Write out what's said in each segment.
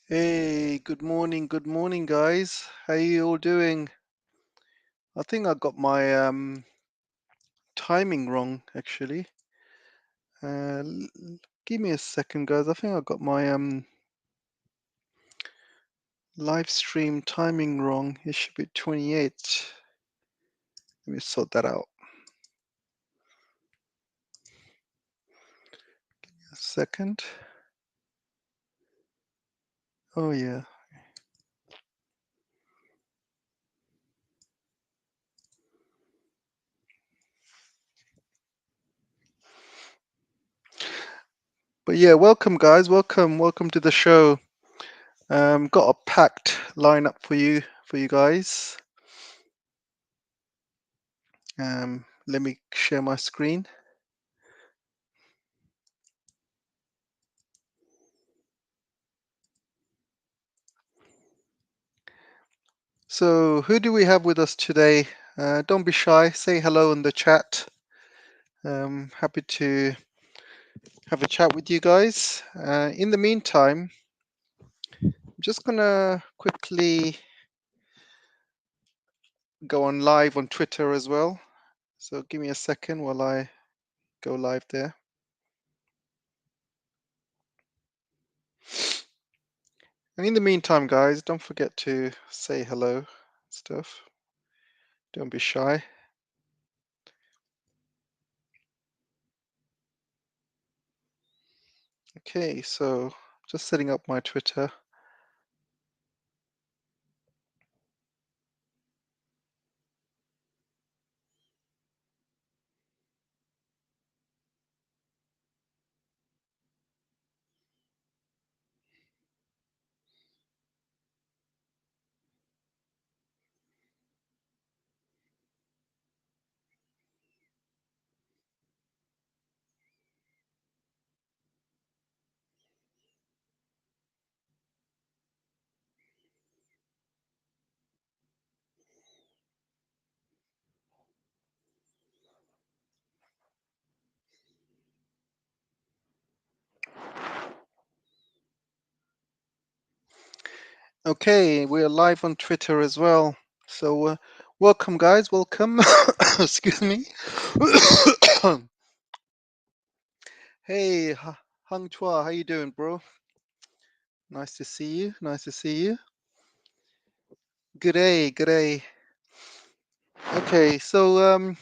Hey, good morning, guys. How you all doing? I think I got my timing wrong, actually. Give me a second, guys. I think I got my live stream timing wrong. It should be 28. Let me sort that out. A second. Oh yeah. But yeah, welcome, guys. Welcome to the show. Got a packed lineup for you guys. Let me share my screen. So, who do we have with us today? Don't be shy. Say hello in the chat. Happy to have a chat with you guys. In the meantime, I'm just gonna quickly go on live on Twitter as well. So give me a second while I go live there. And in the meantime, guys, don't forget to say hello and stuff. Don't be shy. Okay, so just setting up my Twitter. Okay, we're live on Twitter as well. So welcome, guys. Welcome. Excuse me. Hey, Hung Chua, how you doing, bro? Nice to see you. Nice to see you. Good day. Good day. Okay, so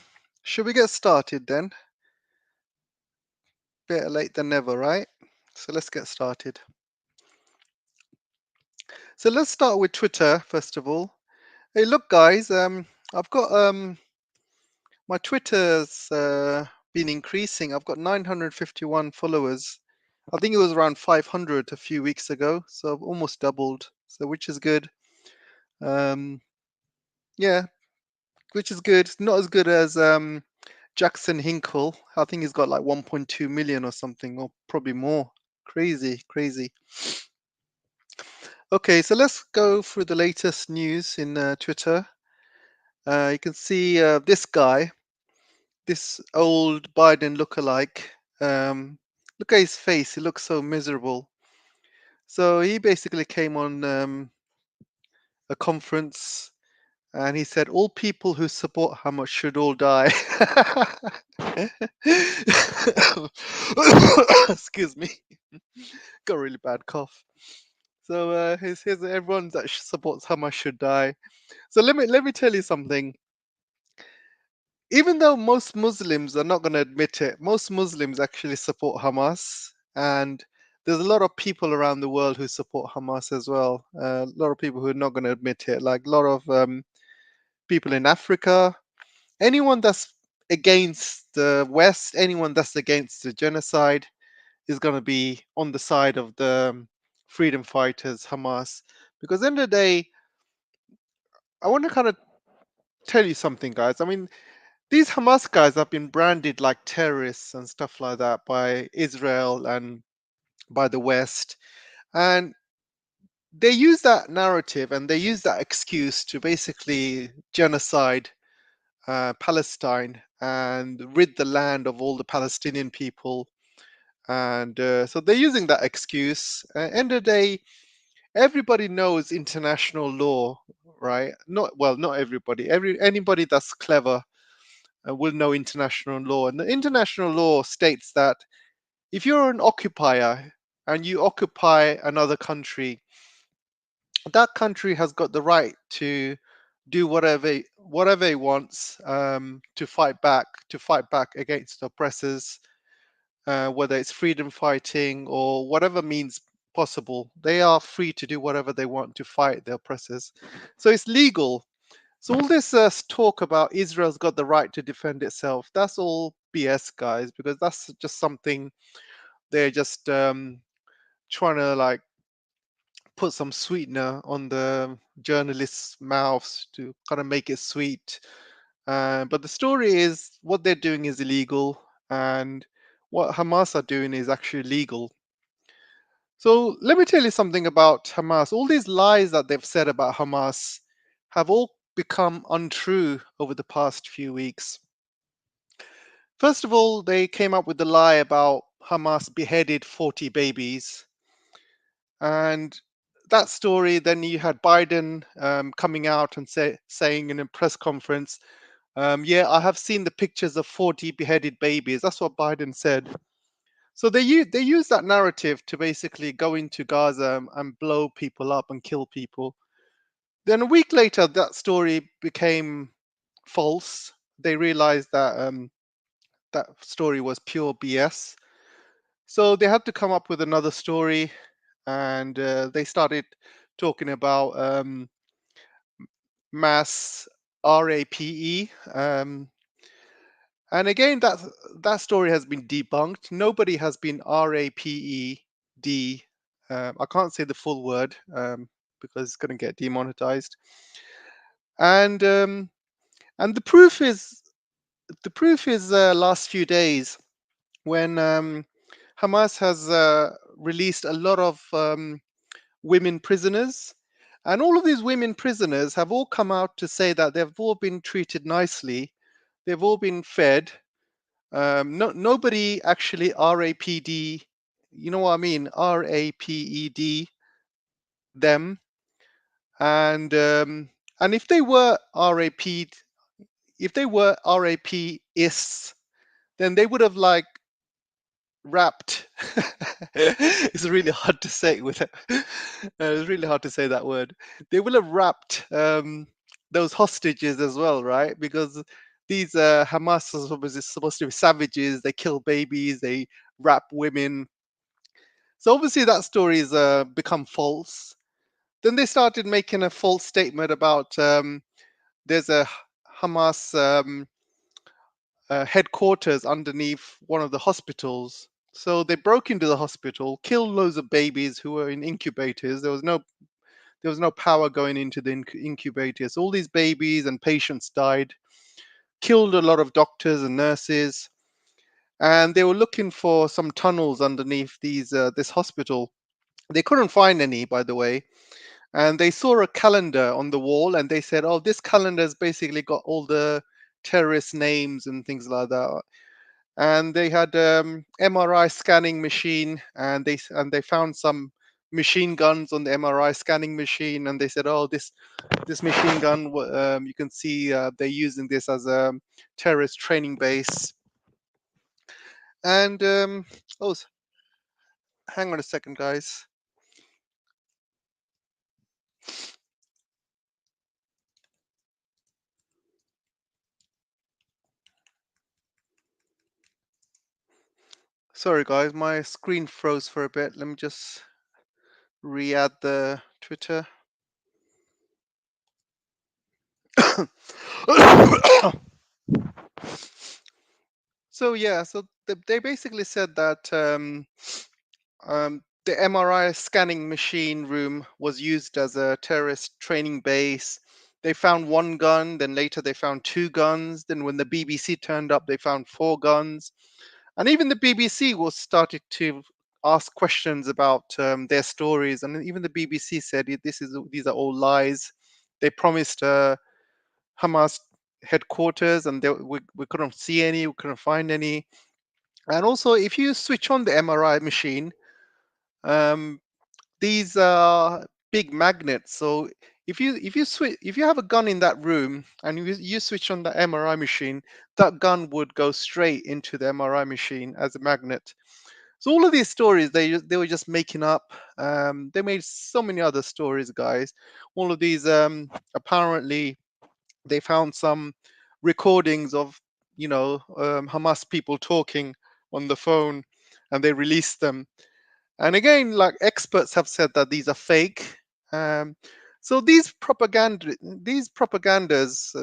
should we get started then? Better late than never, right? So let's get started. So let's start with Twitter first of all. Hey, look, guys. I've got my Twitter's been increasing. I've got 951 followers. I think it was around 500 a few weeks ago, so I've almost doubled. So which is good. Yeah, which is good. It's not as good as Jackson Hinkle. I think he's got like 1.2 million or something, or probably more. Crazy, crazy. Okay, so let's go through the latest news in Twitter. You can see this guy, this old Biden lookalike. Look at his face; he looks so miserable. So he basically came on a conference and he said, "All people who support Hamas should all die." Excuse me, got a really bad cough. So here's everyone that supports Hamas should die. So let me tell you something. Even though most Muslims are not going to admit it, most Muslims actually support Hamas, and there's a lot of people around the world who support Hamas as well. A lot of people who are not going to admit it, like a lot of people in Africa. Anyone that's against the West, anyone that's against the genocide, is going to be on the side of the freedom fighters, Hamas. Because at the end of the day, I want to kind of tell you something, guys. I mean, these Hamas guys have been branded like terrorists and stuff like that by Israel and by the West. And they use that narrative and they use that excuse to basically genocide Palestine and rid the land of all the Palestinian people. And so they're using that excuse. End of the day, everybody knows international law, right? Not well, not everybody. Anybody that's clever will know international law, and the international law states that if you're an occupier and you occupy another country, that country has got the right to do whatever it wants, to fight back against oppressors, whether it's freedom fighting or whatever means possible. They are free to do whatever they want to fight the oppressors. So it's legal. So all this talk about Israel's got the right to defend itself, that's all BS, guys, because that's just something they're just trying to like put some sweetener on the journalists' mouths to kind of make it sweet. But the story is what they're doing is illegal, and what Hamas are doing is actually legal. So let me tell you something about Hamas. All these lies that they've said about Hamas have all become untrue over the past few weeks. First of all, they came up with the lie about Hamas beheaded 40 babies. And that story, then you had Biden coming out and saying in a press conference, yeah, I have seen the pictures of 40 beheaded babies. That's what Biden said. So they use that narrative to basically go into Gaza and blow people up and kill people. Then a week later, that story became false. They realized that that story was pure BS. So they had to come up with another story, and they started talking about mass RAPE. And again, that story has been debunked. Nobody has been RAPED. I can't say the full word because it's going to get demonetized. And the proof is last few days when Hamas has released a lot of women prisoners. And all of these women prisoners have all come out to say that they've all been treated nicely, they've all been fed. Nobody actually RAPD, you know what I mean? RAPED them. And if they were RAP'd, if they were RAPists, then they would have like wrapped. It's really hard to say with it. It's really hard to say that word. They will have wrapped those hostages as well, right? Because these Hamas are obviously supposed to be savages. They kill babies. They wrap women. So obviously that story has become false. Then they started making a false statement about there's a Hamas headquarters underneath one of the hospitals. So they broke into the hospital, killed loads of babies who were in incubators. There was no power going into the incubators. All these babies and patients died. Killed a lot of doctors and nurses, and they were looking for some tunnels underneath this hospital. They couldn't find any, by the way, and they saw a calendar on the wall, and they said, "Oh, this calendar has basically got all the terrorist names and things like that." And they had MRI scanning machine, and they found some machine guns on the MRI scanning machine, and they said, "Oh, this machine gun, you can see they're using this as a terrorist training base." And oh, hang on a second, guys. Sorry, guys, my screen froze for a bit. Let me just re-add the Twitter. So yeah, so they basically said that the MRI scanning machine room was used as a terrorist training base. They found one gun, then later they found two guns. Then when the BBC turned up, they found four guns. And even the BBC was started to ask questions about their stories. And even the BBC said, These are all lies. They promised Hamas headquarters, and we couldn't see any, we couldn't find any." And also, if you switch on the MRI machine, um, these big magnets. So if you have a gun in that room and you switch on the MRI machine, that gun would go straight into the MRI machine as a magnet. So all of these stories they were just making up. They made so many other stories, guys. All of these apparently they found some recordings of Hamas people talking on the phone, and they released them. And again, like experts have said that these are fake. Um, so these propagandas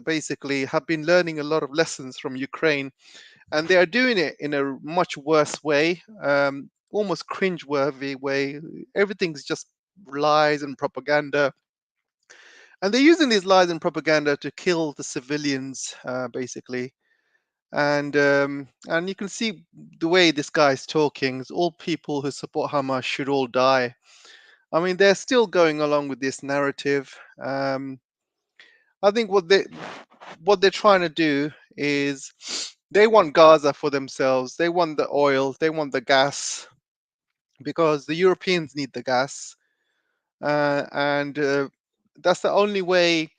basically have been learning a lot of lessons from Ukraine, and they are doing it in a much worse way, almost cringe-worthy way. Everything's just lies and propaganda, and they're using these lies and propaganda to kill the civilians, basically. And you can see the way this guy's talking. All people who support Hamas should all die. I mean, they're still going along with this narrative. I think what they're trying to do is they want Gaza for themselves. They want the oil. They want the gas because the Europeans need the gas, and that's the only way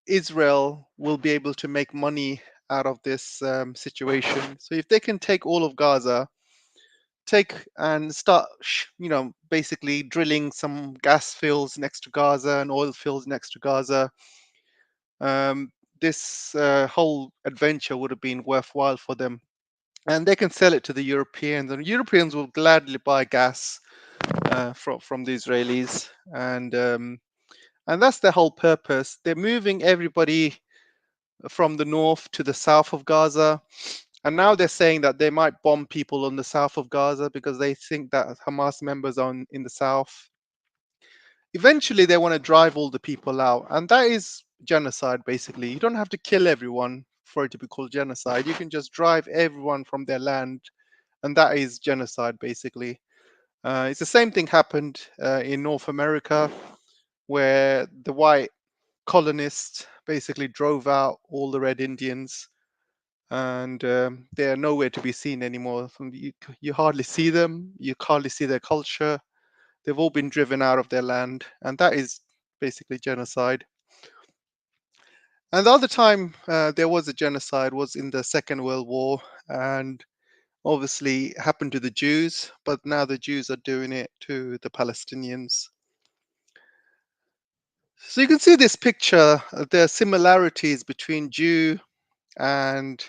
Israel will be able to make money out of this situation. So if they can take all of Gaza, take and start, basically drilling some gas fields next to Gaza and oil fields next to Gaza, um, this whole adventure would have been worthwhile for them. And they can sell it to the Europeans, and Europeans will gladly buy gas from the Israelis, and that's the whole purpose. They're moving everybody from the north to the south of Gaza. And now they're saying that they might bomb people on the south of Gaza because they think that Hamas members are in the south. Eventually, they want to drive all the people out. And that is genocide, basically. You don't have to kill everyone for it to be called genocide. You can just drive everyone from their land. And that is genocide, basically. It's the same thing happened in North America, where the white colonists basically drove out all the red Indians, and they are nowhere to be seen anymore. You hardly see them, you hardly see their culture. They've all been driven out of their land, and that is basically genocide. And the other time there was a genocide was in the Second World War, and obviously it happened to the Jews, but now the Jews are doing it to the Palestinians. So you can see this picture, there are similarities between Jew and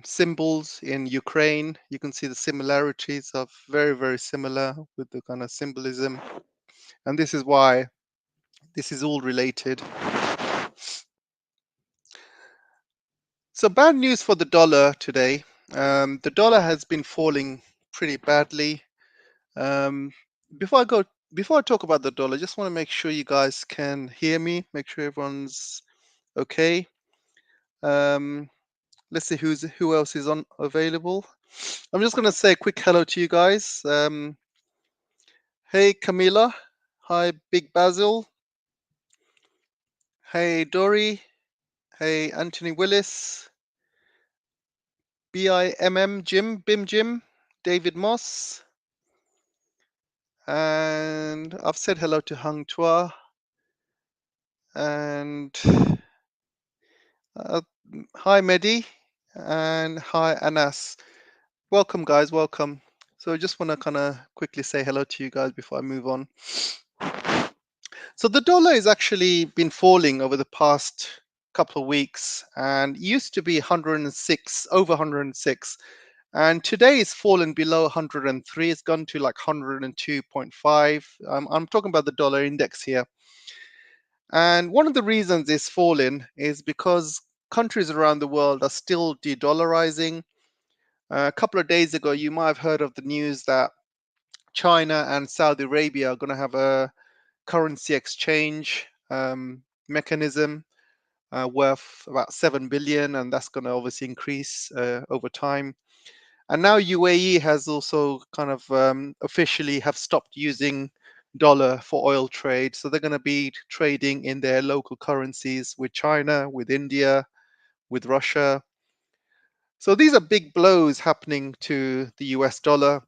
symbols in Ukraine. You can see the similarities are very, very similar with the kind of symbolism. And this is why this is all related. So bad news for the dollar today. The dollar has been falling pretty badly. Um, before I go, before I talk about the dollar, I just want to make sure you guys can hear me. Make sure everyone's okay. Um, let's see who else is on available. I'm just gonna say a quick hello to you guys. Hey Camila, hi Big Basil, hey Dory, hey Anthony Willis, BIMM Jim, Bim Jim, David Moss, and I've said hello to Hung Tua, and uh, hi Mehdi, and hi Anas. Welcome guys, welcome. So I just want to kind of quickly say hello to you guys before I move on. So the dollar has actually been falling over the past couple of weeks and used to be 106, over 106. And today it's fallen below 103. It's gone to like 102.5. I'm talking about the dollar index here. And one of the reasons it's fallen is because countries around the world are still de-dollarizing. A couple of days ago, you might have heard of the news that China and Saudi Arabia are going to have a currency exchange mechanism worth about 7 billion, and that's going to obviously increase over time. And now UAE has also kind of officially have stopped using dollar for oil trade, so they're going to be trading in their local currencies with China, with India, with Russia. So these are big blows happening to the US dollar.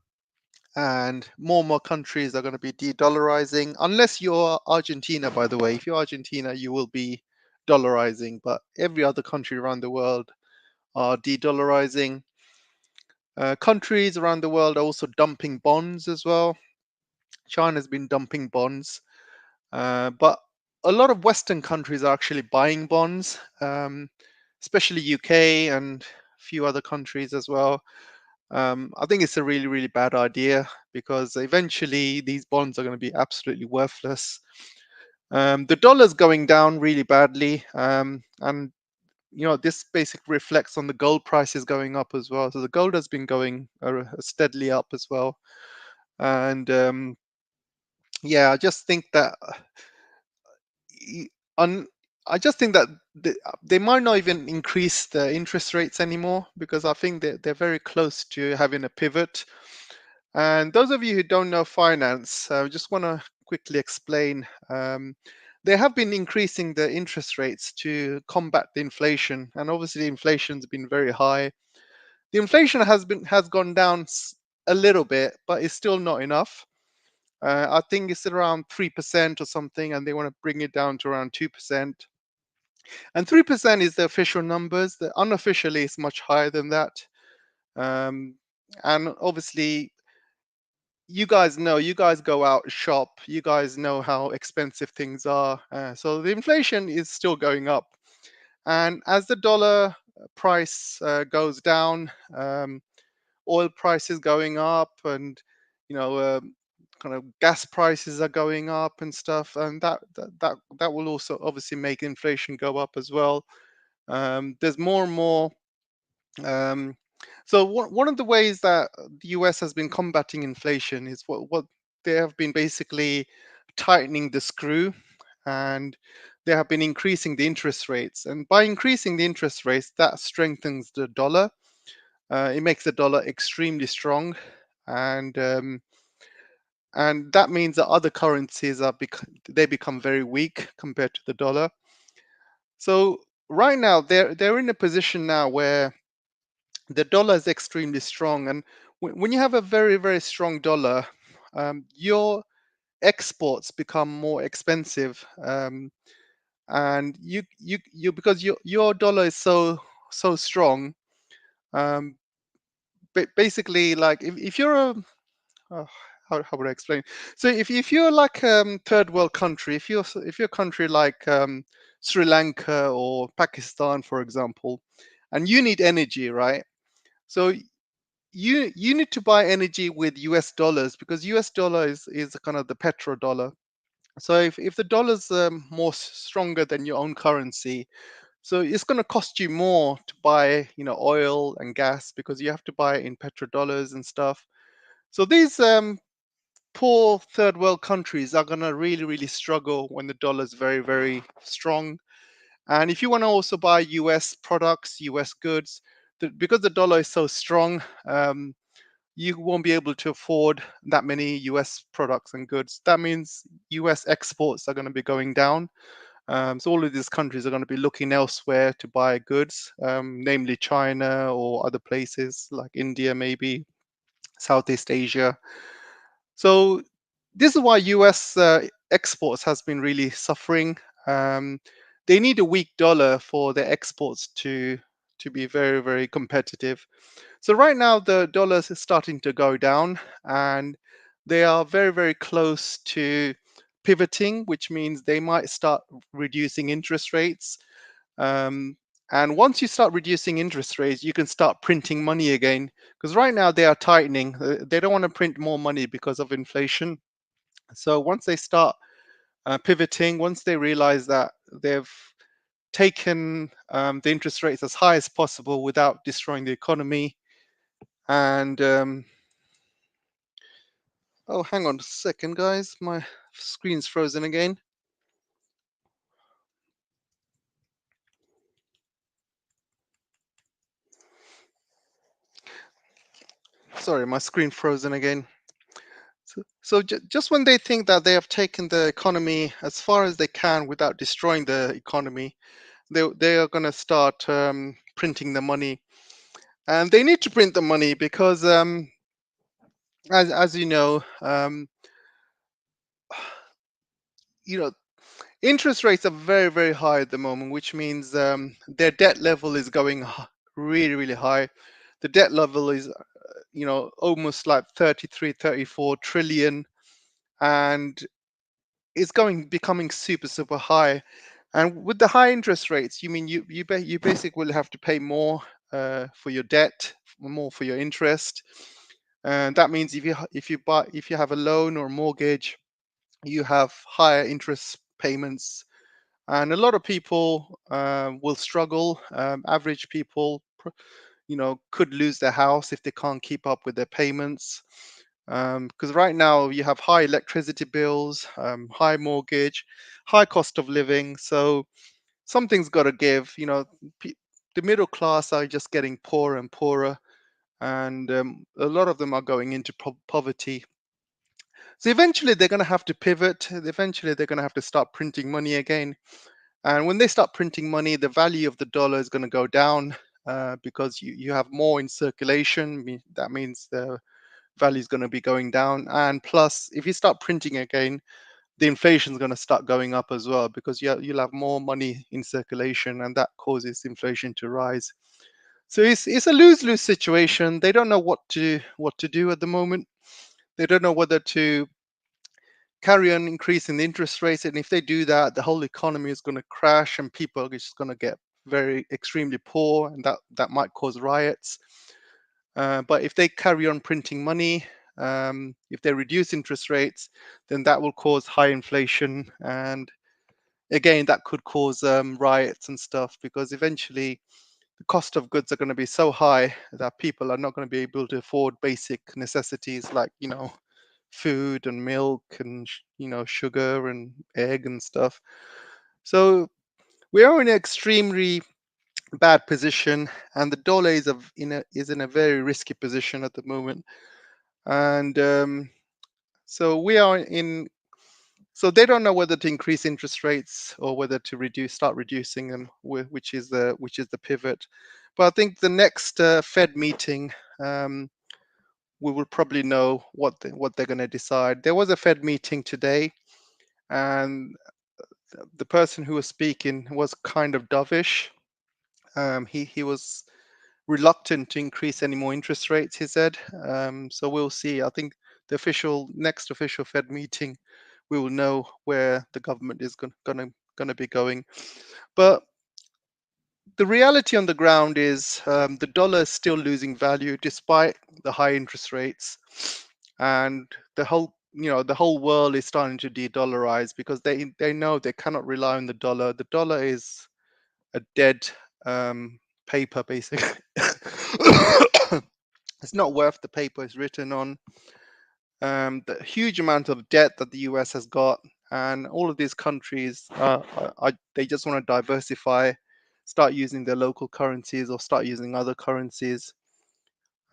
and more countries are going to be de-dollarizing, unless you're Argentina, by the way. If you're Argentina, you will be dollarizing, but every other country around the world are de-dollarizing. Countries around the world are also dumping bonds as well. China's been dumping bonds, but a lot of Western countries are actually buying bonds, especially UK and a few other countries as well. I think it's a really, really bad idea because eventually these bonds are going to be absolutely worthless. The dollar's going down really badly, and this basically reflects on the gold prices going up as well. So the gold has been going steadily up as well, and yeah, I just think that y- un, I just think that they might not even increase the interest rates anymore because I think they're very close to having a pivot. And those of you who don't know finance, I just want to quickly explain. They have been increasing the interest rates to combat the inflation, and obviously inflation's been very high. The inflation has gone down a little bit, but it's still not enough. I think it's around 3% or something, and they want to bring it down to around 2%. And 3% is the official numbers. The unofficially is much higher than that. Um, and obviously, you guys go out shop, you guys know how expensive things are. So the inflation is still going up. And as the dollar price goes down, oil prices going up, and you know, kind of gas prices are going up and stuff, and that will also obviously make inflation go up as well. There's more and more. Um, so one of the ways that the US has been combating inflation is what they have been basically tightening the screw, and they have been increasing the interest rates. And by increasing the interest rates, that strengthens the dollar. It makes the dollar extremely strong, and that means that other currencies they become very weak compared to the dollar. So right now they're in a position now where the dollar is extremely strong, and when you have a very strong dollar, your exports become more expensive, and you because your dollar is so strong. um, Basically, like if you're a oh, how would I explain? So if you're like third world country, if you're a country like Sri Lanka or Pakistan, for example, and you need energy, right? So you need to buy energy with US dollars because US dollar is kind of the petrodollar. So if the dollar's more stronger than your own currency, so it's going to cost you more to buy, oil and gas because you have to buy it in petrodollars and stuff. So these poor third world countries are going to really struggle when the dollar's very strong. And if you want to also buy US products, US goods, because the dollar is so strong, you won't be able to afford that many US products and goods. That means US exports are going to be going down. So all of these countries are going to be looking elsewhere to buy goods, namely China or other places like India, maybe Southeast Asia. So this is why US exports has been really suffering. Um, they need a weak dollar for their exports to be very competitive. So right now the dollar is starting to go down, and they are very close to pivoting, which means they might start reducing interest rates. Um, and once you start reducing interest rates, you can start printing money again. Because right now they are tightening. They don't want to print more money because of inflation. So once they start pivoting, once they realize that they've taken the interest rates as high as possible without destroying the economy, and oh, hang on a second, guys, my screen's frozen again. Sorry, my screen frozen again. So just when they think that they have taken the economy as far as they can without destroying the economy, they are going to start printing the money, and they need to print the money because as you know, interest rates are very, very high at the moment, which means their debt level is going really, really high. The debt level is, almost like 33, 34 trillion, and it's going becoming super, super high. And with the high interest rates, you mean you basically will have to pay more for your debt, more for your interest, and that means if you have a loan or a mortgage, you have higher interest payments, and a lot of people will struggle. Average people, could lose their house if they can't keep up with their payments. Because right now you have high electricity bills, high mortgage, high cost of living. So something's got to give. The middle class are just getting poorer and poorer, and a lot of them are going into poverty. So eventually they're going to have to pivot. Eventually they're going to have to start printing money again. And when they start printing money, the value of the dollar is going to go down because you have more in circulation. That means the value is going to be going down. And plus, if you start printing again, the inflation is going to start going up as well because you'll have more money in circulation, and that causes inflation to rise. So it's a lose-lose situation. They don't know what to do at the moment. They don't know whether to carry on increasing the interest rates, and if they do that, the whole economy is going to crash, and people are just going to get very extremely poor, and that might cause riots. But if they carry on printing money, if they reduce interest rates, then that will cause high inflation, and again, that could cause riots and stuff because eventually the cost of goods are going to be so high that people are not going to be able to afford basic necessities like food and milk and sugar and egg and stuff. So we are in an extremely bad position, and the dollar is in a very risky position at the moment. And so we are in. So they don't know whether to increase interest rates or whether to start reducing them, which is the pivot. But I think the next Fed meeting, we will probably know what they're going to decide. There was a Fed meeting today, and the person who was speaking was kind of dovish. He was reluctant to increase any more interest rates, he said. So we'll see. I think the next official Fed meeting, we will know where the government is gonna be going. But the reality on the ground is the dollar is still losing value despite the high interest rates, and the whole world is starting to de-dollarize because they know they cannot rely on the dollar. The dollar is a dead paper, basically. It's not worth the paper it's written on. The huge amount of debt that the US has got, and all of these countries, they just want to diversify, start using their local currencies or start using other currencies.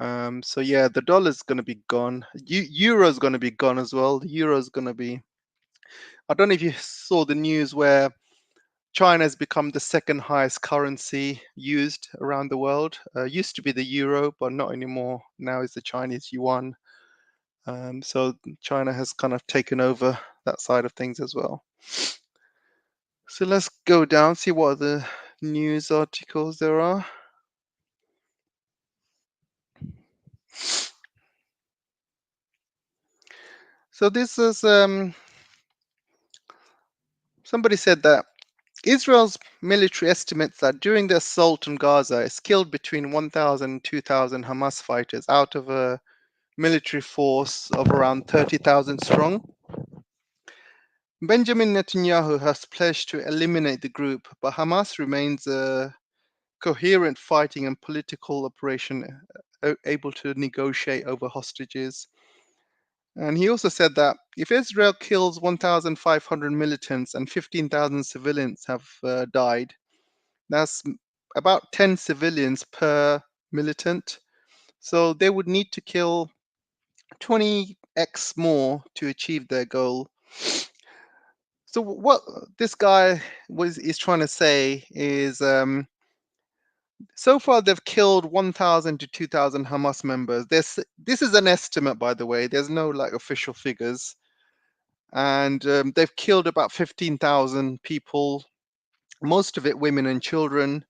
So yeah, the dollar's going to be gone. Euro's going to be gone as well. The euro's going to be. I don't know if you saw the news where China has become the second highest currency used around the world. Used to be the euro, but not anymore. Now it's the Chinese yuan. So China has kind of taken over that side of things as well. So let's go down, see what other news articles there are. So this is somebody said that Israel's military estimates that during the assault on Gaza, it's killed between 1,000 and 2,000 Hamas fighters out of a military force of around 30,000 strong. Benjamin Netanyahu has pledged to eliminate the group, but Hamas remains a coherent fighting and political operation able to negotiate over hostages. And he also said that if Israel kills 1,500 militants and 15,000 civilians have died, that's about 10 civilians per militant. So they would need to kill 20x more to achieve their goal. So what this guy is trying to say is So far, they've killed 1,000 to 2,000 Hamas members. This is an estimate, by the way. There's no like official figures, and they've killed about 15,000 people, most of it women and children.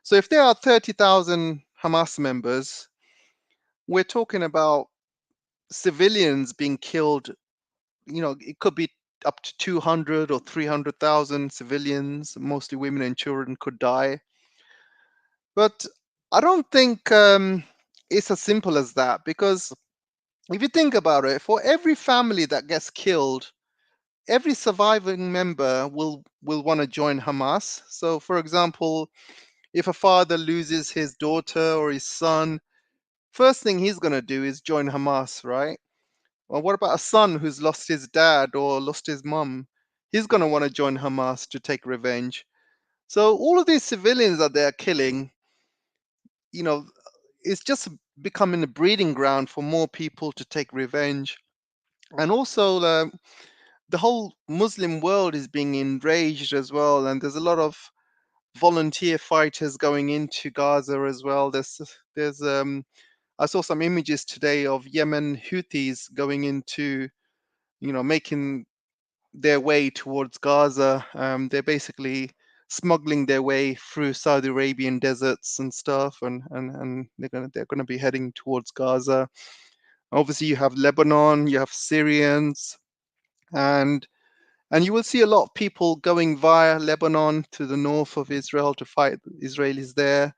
So if there are 30,000 Hamas members, we're talking about civilians being killed. It could be up to 200 or 300,000 civilians, mostly women and children, could die. But I don't think it's as simple as that, because if you think about it, for every family that gets killed, every surviving member will want to join Hamas. So, for example, if a father loses his daughter or his son, first thing he's going to do is join Hamas, right? Well, what about a son who's lost his dad or lost his mum? He's going to want to join Hamas to take revenge. So all of these civilians that they're killing, you know, it's just becoming a breeding ground for more people to take revenge. And also, the whole Muslim world is being enraged as well, and there's a lot of volunteer fighters going into Gaza as well. There's I saw some images today of Yemen Houthis going into, making their way towards Gaza. They're basically smuggling their way through Saudi Arabian deserts and stuff, and they're gonna be heading towards Gaza. Obviously, you have Lebanon, you have Syrians, and and you will see a lot of people going via Lebanon to the north of Israel to fight Israelis there.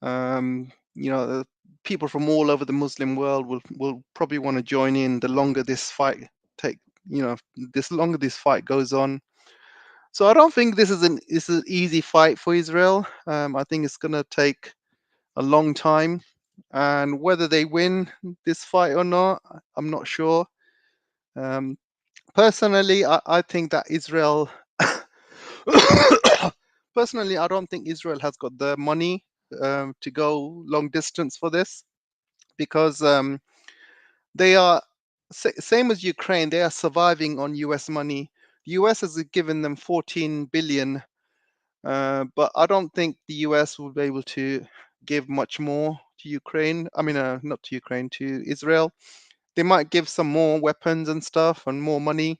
You know, people from all over the Muslim world will probably want to join in the longer this fight take. This longer this fight goes on. So I don't think this is an easy fight for Israel. I think it's going to take a long time, and whether they win this fight or not, I'm not sure. Um, Personally, I think that Israel. Personally, I don't think Israel has got the money to go long distance for this, because they are same as Ukraine. They are surviving on U.S. money. The U.S. has given them 14 billion, but I don't think the US will be able to give much more to Ukraine. I mean, not to Ukraine, to Israel. They might give some more weapons and stuff and more money,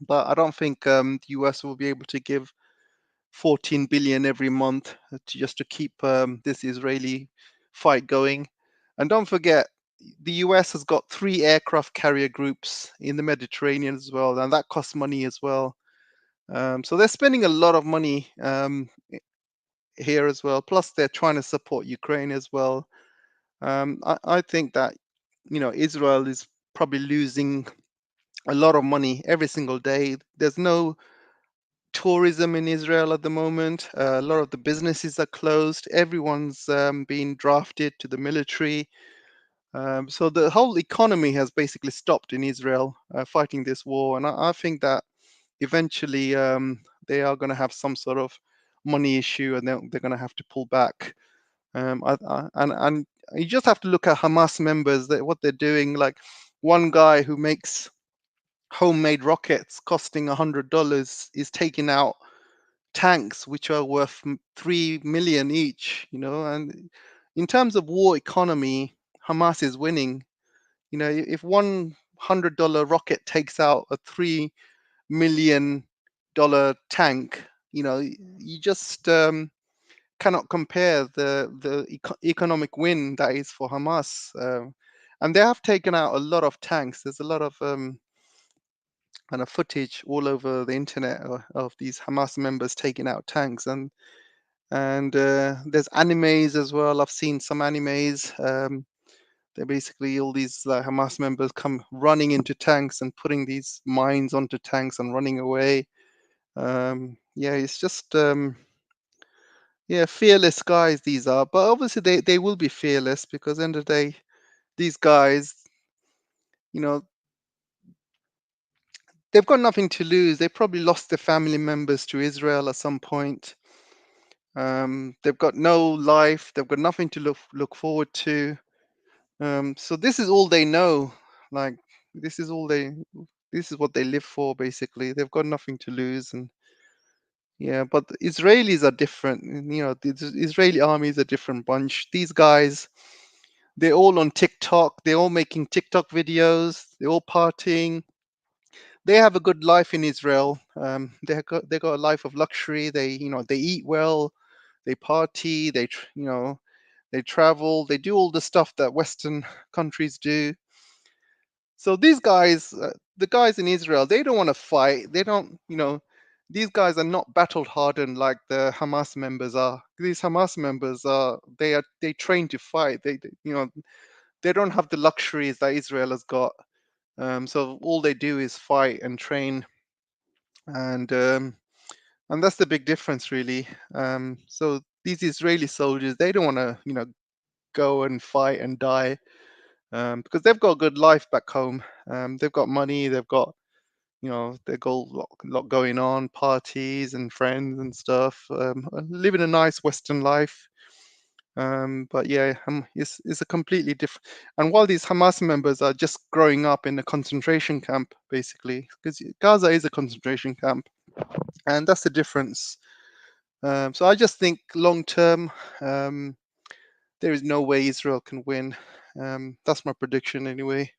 but I don't think the US will be able to give 14 billion every month just to keep this Israeli fight going. And don't forget, the US has got 3 aircraft carrier groups in the Mediterranean as well, and that costs money as well. So they're spending a lot of money here as well. Plus, they're trying to support Ukraine as well. I think that Israel is probably losing a lot of money every single day. There's no tourism in Israel at the moment. A lot of the businesses are closed. Everyone's being drafted to the military. So the whole economy has basically stopped in Israel fighting this war, and I think that eventually they are going to have some sort of money issue, and they're going to have to pull back. And you just have to look at Hamas members, that what they're doing. Like one guy who makes homemade rockets costing $100 is taking out tanks which are worth 3 million each. And in terms of war economy, Hamas is winning. If $100 rocket takes out a $3 million tank, you just cannot compare the economic win that is for Hamas. And they have taken out a lot of tanks. There's a lot of kind of footage all over the internet of these Hamas members taking out tanks, and there's animes as well. I've seen some animes. They're basically all these Hamas members come running into tanks and putting these mines onto tanks and running away. Yeah, it's just yeah, fearless guys these are, but obviously they will be fearless, because end of the day, these guys, you know, they've got nothing to lose. They probably lost their family members to Israel at some point. They've got no life. They've got nothing to look forward to. So this is all they know. Like this is all they. This is what they live for, basically. They've got nothing to lose, and Yeah, but the Israelis are different. The Israeli army is a different bunch. These guys, they're all on TikTok. They're all making TikTok videos. They're all partying. They have a good life in Israel. They got a life of luxury. They eat well. They party. They travel. They do all the stuff that Western countries do. So these guys, the guys in Israel, they don't want to fight. They don't, these guys are not battle hardened like the Hamas members are. These Hamas members they train to fight. They don't have the luxuries that Israel has got. So all they do is fight and train, and that's the big difference, really. So these Israeli soldiers, they don't want to, go and fight and die, because they've got a good life back home. They've got money. They've got a lot going on, parties and friends and stuff, living a nice Western life. But yeah, it's a completely different. And while these Hamas members are just growing up in a concentration camp, basically, because Gaza is a concentration camp, and that's the difference. So I just think long term, um, there is no way Israel can win. That's my prediction anyway.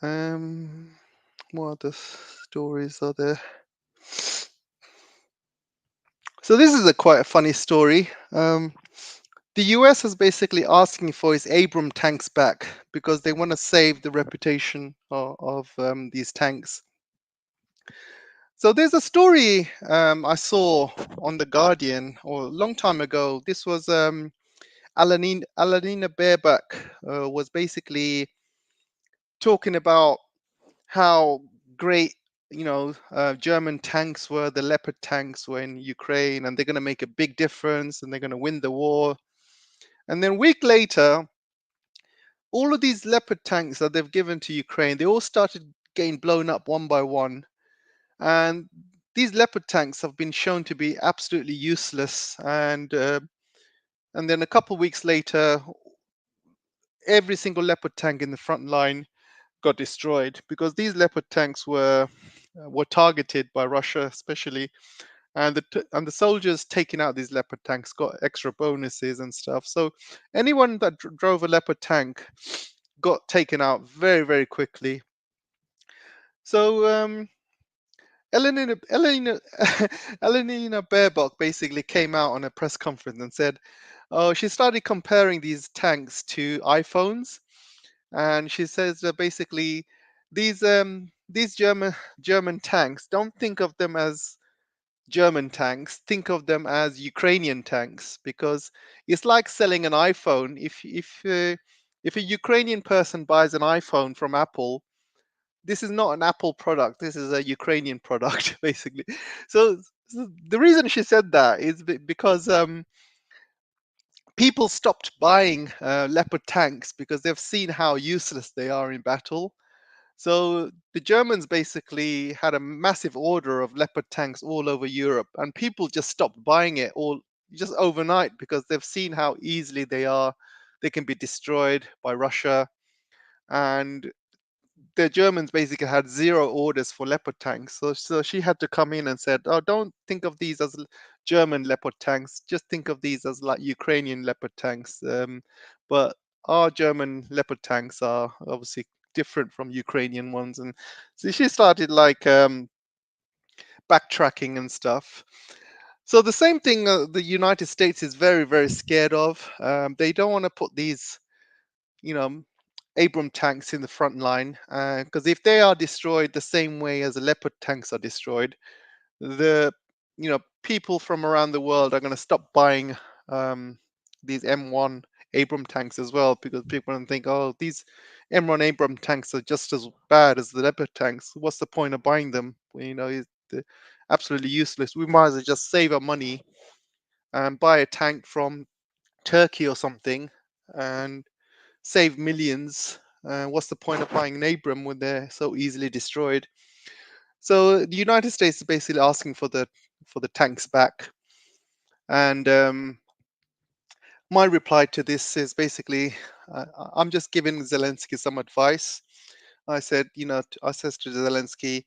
Um, what other stories are there? So this is a quite a funny story. The US is basically asking for its Abram tanks back because they want to save the reputation of these tanks. So there's a story I saw on the Guardian or a long time ago. This was Alanina Baerbock was basically talking about how great German tanks were, the Leopard tanks were in Ukraine, and they're going to make a big difference, and they're going to win the war. And then a week later, all of these Leopard tanks that they've given to Ukraine, they all started getting blown up one by one. And these Leopard tanks have been shown to be absolutely useless. And then a couple of weeks later, every single Leopard tank in the front line got destroyed because these Leopard tanks were targeted by Russia, especially, and the soldiers taking out these Leopard tanks got extra bonuses and stuff. So anyone that drove a Leopard tank got taken out very, very quickly. So Elena Elenina Baerbock basically came out on a press conference and said, "Oh, she started comparing these tanks to iPhones, and she says that basically these German tanks, don't think of them as German tanks, think of them as Ukrainian tanks, because it's like selling an iPhone. If a Ukrainian person buys an iPhone from Apple, this is not an Apple product. This is a Ukrainian product, basically. So the reason she said that is because people stopped buying Leopard tanks because they've seen how useless they are in battle. So the Germans basically had a massive order of Leopard tanks all over Europe, and people just stopped buying it all just overnight because they've seen how easily they are. They can be destroyed by Russia, and the Germans basically had zero orders for Leopard tanks. So she had to come in and said, "Oh, don't think of these as German Leopard tanks. Just think of these as like Ukrainian Leopard tanks." But our German Leopard tanks are obviously different from Ukrainian ones, and so she started like backtracking and stuff. So the same thing the United States is very, very scared of. They don't want to put these you know, Abram tanks in the front line, because if they are destroyed the same way as the Leopard tanks are destroyed, the people from around the world are going to stop buying these M1 Abram tanks as well, because people are going to think, oh, these M1 Abram tanks are just as bad as the Leopard tanks. What's the point of buying them? They're absolutely useless. We might as well just save our money and buy a tank from Turkey or something, and save millions. What's the point of buying an Abram when they're so easily destroyed? So the United States is basically asking for the tanks back. And my reply to this is basically, I'm just giving Zelensky some advice. I said to Zelensky,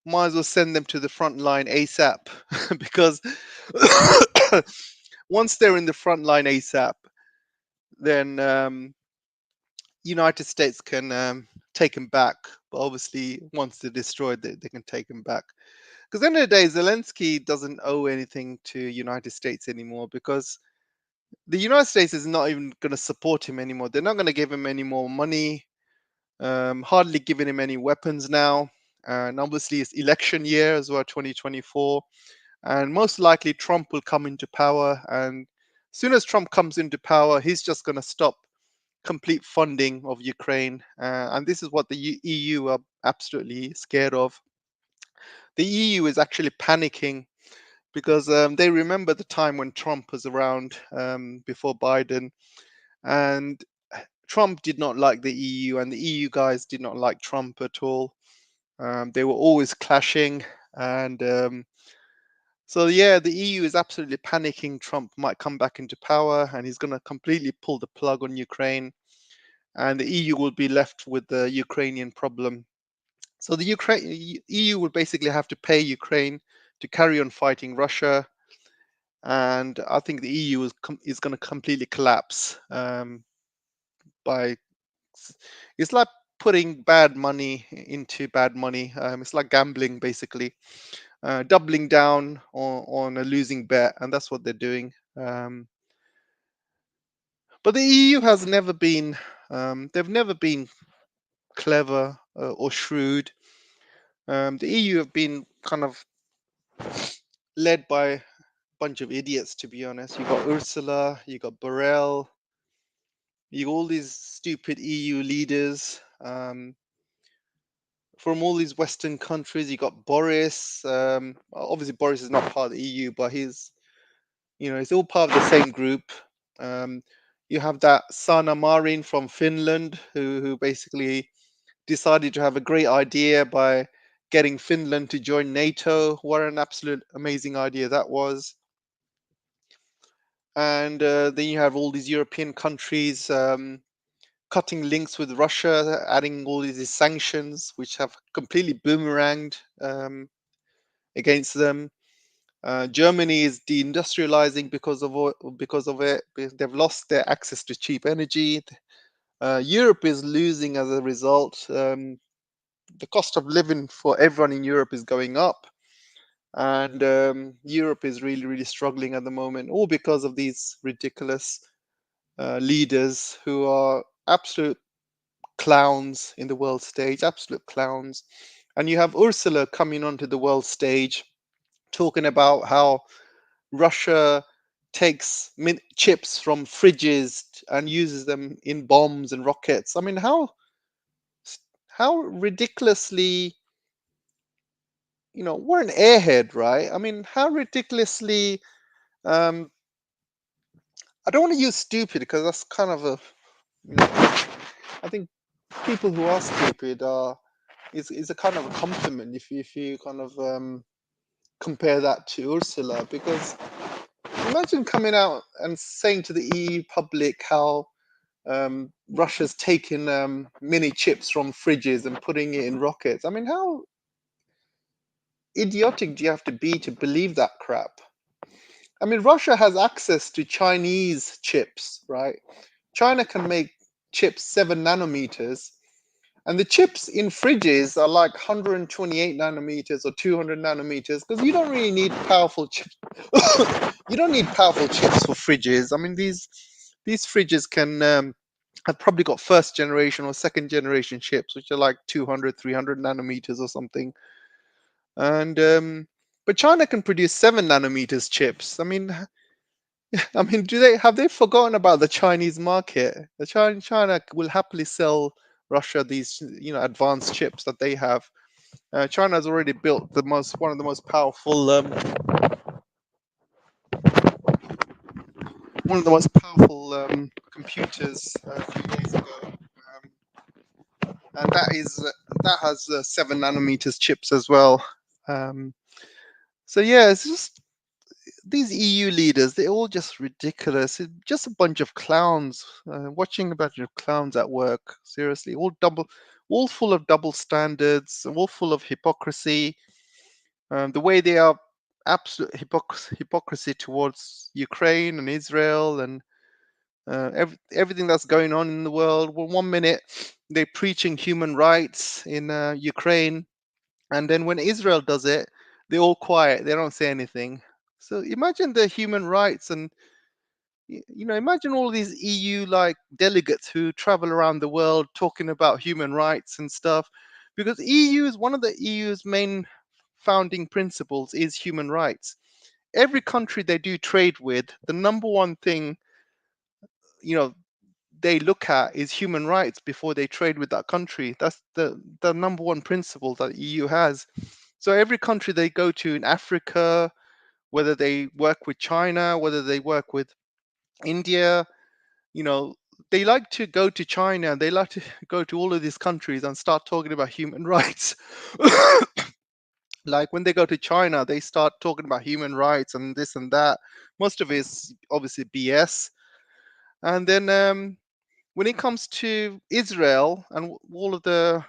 might as well send them to the front line ASAP because once they're in the front line ASAP, then United States can take them back. But obviously, once they're destroyed, they can take them back. Because at the end of the day, Zelensky doesn't owe anything to United States anymore because the United States is not even going to support him anymore. They're not going to give him any more money, hardly giving him any weapons now. And obviously, it's election year as well, 2024. And most likely, Trump will come into power. And as soon as Trump comes into power, he's just going to stop complete funding of Ukraine. And this is what the EU are absolutely scared of. The EU is actually panicking because they remember the time when Trump was around before Biden, and Trump did not like the EU, and the EU guys did not like Trump at all. They were always clashing, and so yeah, the EU is absolutely panicking. Trump might come back into power, and he's going to completely pull the plug on Ukraine, and the EU will be left with the Ukrainian problem. So the EU will basically have to pay Ukraine to carry on fighting Russia, and I think the EU is going to completely collapse. By It's like putting bad money into bad money. It's like gambling, basically, doubling down on a losing bet, and that's what they're doing. But the EU has never been, they've never been clever or shrewd. The EU have been kind of led by a bunch of idiots, to be honest. You got Ursula, you got Borrell, you got all these stupid EU leaders from all these Western countries. You got Boris. Obviously, Boris is not part of the EU, but he's all part of the same group. Um, you have that Sanna Marin from Finland, who basically decided to have a great idea by getting Finland to join NATO. What an absolute amazing idea that was. And then you have all these European countries cutting links with Russia, adding all these sanctions, which have completely boomeranged against them. Germany is deindustrializing because of it. They've lost their access to cheap energy. Europe is losing as a result. The cost of living for everyone in Europe is going up, and Europe is really, really struggling at the moment, all because of these ridiculous leaders who are absolute clowns in the world stage, absolute clowns. And you have Ursula coming onto the world stage talking about how Russia takes chips from fridges and uses them in bombs and rockets. I mean, how ridiculously, we're an airhead, right? I mean, how ridiculously, um, I don't want to use stupid because that's kind of I think people who are stupid is a kind of a compliment if you kind of compare that to Ursula, because imagine coming out and saying to the EU public how Russia's taken mini chips from fridges and putting it in rockets. I mean, how idiotic do you have to be to believe that crap? I mean, Russia has access to Chinese chips, right? China can make chips 7 nanometers, and the chips in fridges are like 128 nanometers or 200 nanometers because you don't really need powerful chips. You don't need powerful chips for fridges. I mean, these fridges can have probably got first generation or second generation chips, which are like 200, 300 nanometers or something. And but China can produce 7 nanometers chips. I mean, do they forgotten about the Chinese market? The China will happily sell Russia these advanced chips that they have. China has already built one of the most powerful computers a few years ago, and that has 7 nanometers chips as well. Um, so yeah, it's just these EU leaders, they're all just ridiculous. It's just a bunch of clowns. Watching a bunch of clowns at work. Seriously, all full of double standards, all full of hypocrisy. The way they are absolute hypocrisy towards Ukraine and Israel and everything that's going on in the world. Well, one minute they're preaching human rights in Ukraine, and then when Israel does it, they're all quiet. They don't say anything. So imagine the human rights and imagine all these EU like delegates who travel around the world talking about human rights and stuff, because EU is one of the EU's main founding principles is human rights. Every country they do trade with, the number one thing you know they look at is human rights before they trade with that country. That's the number one principle that EU has. So every country they go to in Africa, whether they work with China, whether they work with India, you know, they like to go to China, they like to go to all of these countries and start talking about human rights. Like when they go to China, they start talking about human rights and this and that. Most of it is obviously BS. And then when it comes to Israel and all of the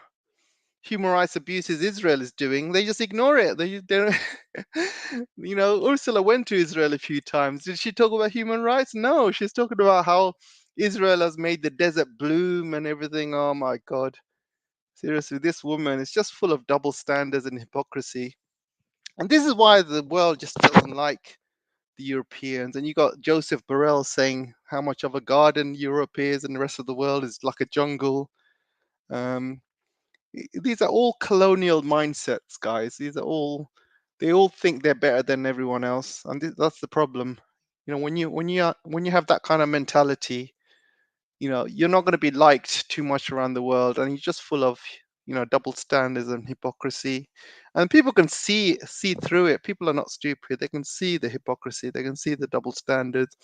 human rights abuses Israel is doing, they just ignore it. They Ursula went to Israel a few times. Did she talk about human rights? No, she's talking about how Israel has made the desert bloom and everything. Oh my God. Seriously, this woman is just full of double standards and hypocrisy. And this is why the world just doesn't like the Europeans. And you got Joseph Borrell saying how much of a garden Europe is and the rest of the world is like a jungle. Um, these are all colonial mindsets, guys. They all think they're better than everyone else, and that's the problem. When you have that kind of mentality, you're not going to be liked too much around the world, and you're just full of double standards and hypocrisy, and people can see through it. People are not stupid. They can see the hypocrisy. They can see the double standards.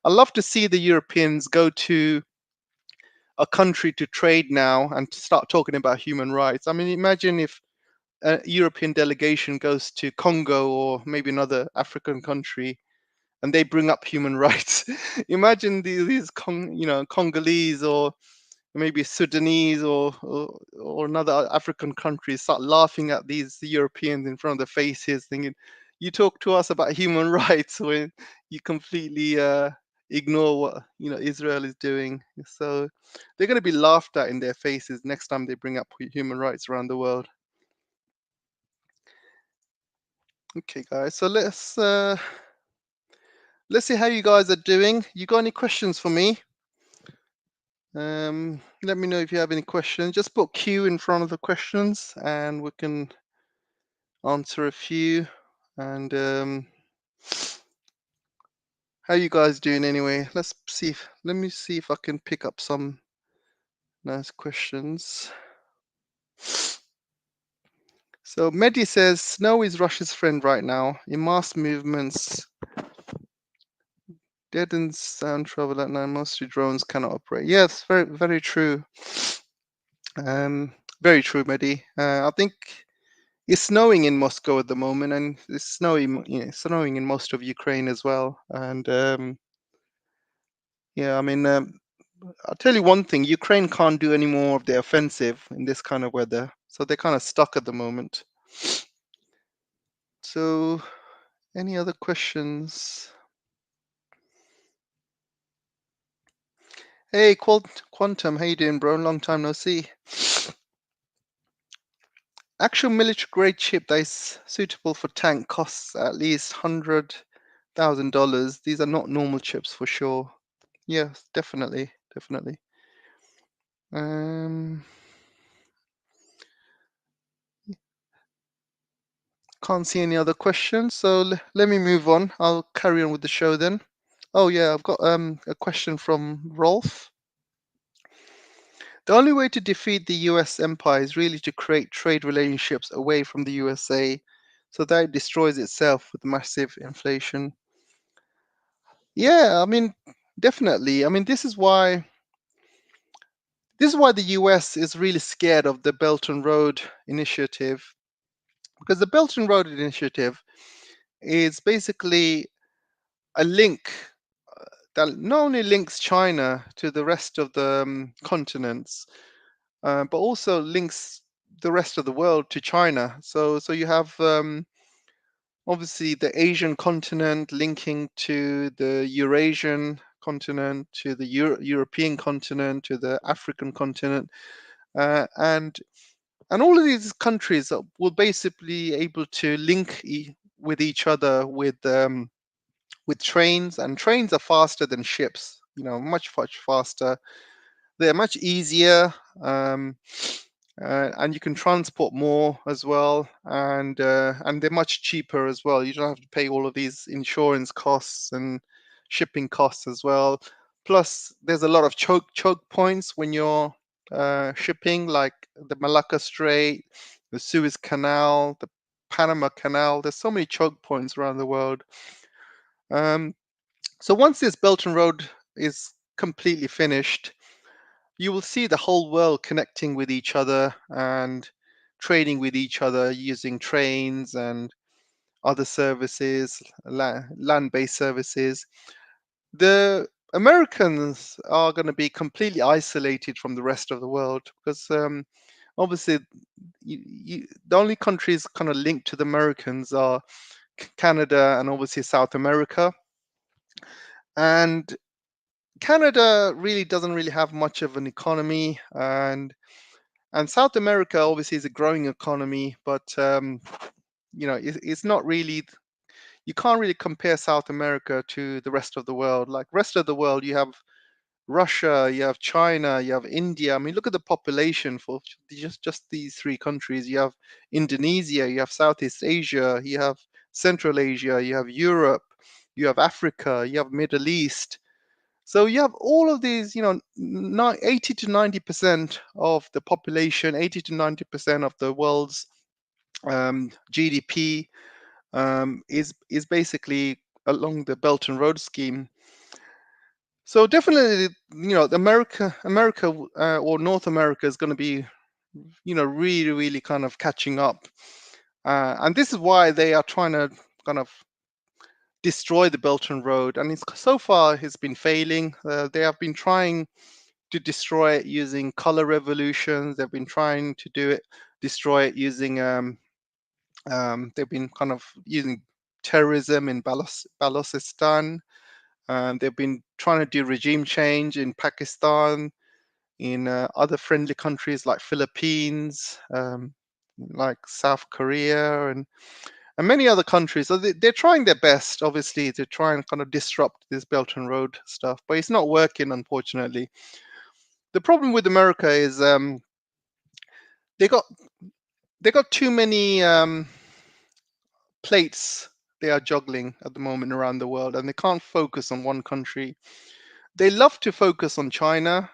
I love to see the Europeans go to a country to trade now and to start talking about human rights. I mean, imagine if a European delegation goes to Congo or maybe another African country and they bring up human rights. Imagine these Congolese or maybe Sudanese or another African country start laughing at these Europeans in front of their faces, thinking, "You talk to us about human rights when you completely ignore what Israel is doing." So they're going to be laughed at in their faces next time they bring up human rights around the world. Okay, guys. So let's see how you guys are doing. You got any questions for me? Let me know if you have any questions. Just put Q in front of the questions, and we can answer a few. And how you guys doing anyway? Let me see if I can pick up some nice questions. So Mehdi says snow is Russia's friend right now. In mass movements, deadens sound travel at night. Mostly drones cannot operate. Yes, very very true. Very true, Mehdi. I think it's snowing in Moscow at the moment, and it's snowing in most of Ukraine as well. And yeah, I mean, I'll tell you one thing: Ukraine can't do any more of their offensive in this kind of weather, so they're kind of stuck at the moment. So, any other questions? Hey, Quantum, how you doing, bro? Long time no see. Actual military grade chip that is suitable for tank costs at least $100,000. These are not normal chips for sure. Yes, definitely, definitely. Can't see any other questions, so let me move on. I'll carry on with the show then. Oh yeah, I've got a question from Rolf. The only way to defeat the US empire is really to create trade relationships away from the USA so that it destroys itself with massive inflation. Yeah, I mean, definitely. I mean, this is why the US is really scared of the Belt and Road Initiative, because the Belt and Road Initiative is basically a link that not only links China to the rest of the continents, but also links the rest of the world to China. So you have obviously the Asian continent linking to the Eurasian continent, to the European continent, to the African continent, uh, and and all of these countries will basically able to link with each other with trains, and trains are faster than ships. Much faster. They're much easier, um, and you can transport more as well, and they're much cheaper as well. You don't have to pay all of these insurance costs and shipping costs as well. Plus, there's a lot of choke points when you're shipping, like the Malacca Strait, the Suez Canal, the Panama Canal. There's so many choke points around the world. Um, so once this Belt and Road is completely finished, you will see the whole world connecting with each other and trading with each other using trains and other services, land-based services. The Americans are going to be completely isolated from the rest of the world because obviously the only countries kind of linked to the Americans are Canada and obviously South America. And Canada really doesn't really have much of an economy, and South America obviously is a growing economy, but it's not really. You can't really compare South America to the rest of the world. Like rest of the world, you have Russia, you have China, you have India. I mean, look at the population for just these three countries. You have Indonesia, you have Southeast Asia, you have Central Asia, you have Europe, you have Africa, you have Middle East. So you have all of these, 80 to 90% of the population, 80 to 90% of the world's GDP is basically along the Belt and Road scheme. So definitely, America or North America is going to be, really, really kind of catching up, and this is why they are trying to kind of destroy the Belt and Road, and so far it's been failing. They have been trying to destroy it using color revolutions. They've been trying to destroy it using. They've been kind of using terrorism in Balochistan. They've been trying to do regime change in Pakistan, in other friendly countries like Philippines, like South Korea, and many other countries. So they're trying their best, obviously, to try and kind of disrupt this Belt and Road stuff, but it's not working, unfortunately. The problem with America is they got they got too many plates they are juggling at the moment around the world, and they can't focus on one country. They love to focus on China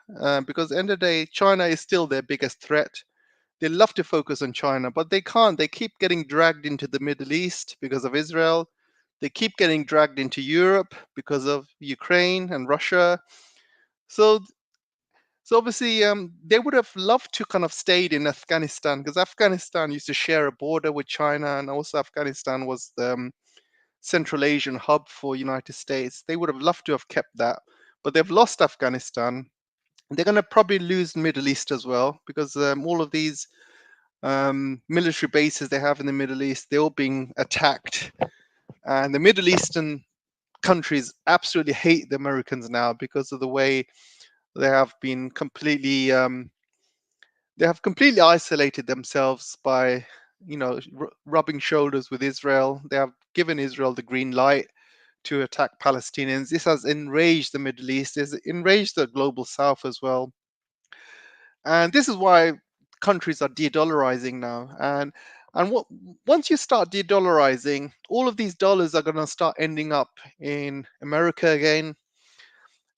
because at the end of the day, China is still their biggest threat. They love to focus on China, but they can't. They keep getting dragged into the Middle East because of Israel. They keep getting dragged into Europe because of Ukraine and Russia. So So obviously, they would have loved to kind of stayed in Afghanistan because Afghanistan used to share a border with China, and also Afghanistan was the Central Asian hub for United States. They would have loved to have kept that, but they've lost Afghanistan. They're going to probably lose Middle East as well because all of these military bases they have in the Middle East, they're all being attacked, and the Middle Eastern countries absolutely hate the Americans now because of the way they have been completely they have completely isolated themselves by rubbing shoulders with Israel. They have given Israel the green light to attack Palestinians. This has enraged the Middle East. It's enraged the global south as well, and this is why countries are de-dollarizing now. And what once you start de-dollarizing, all of these dollars are going to start ending up in America again.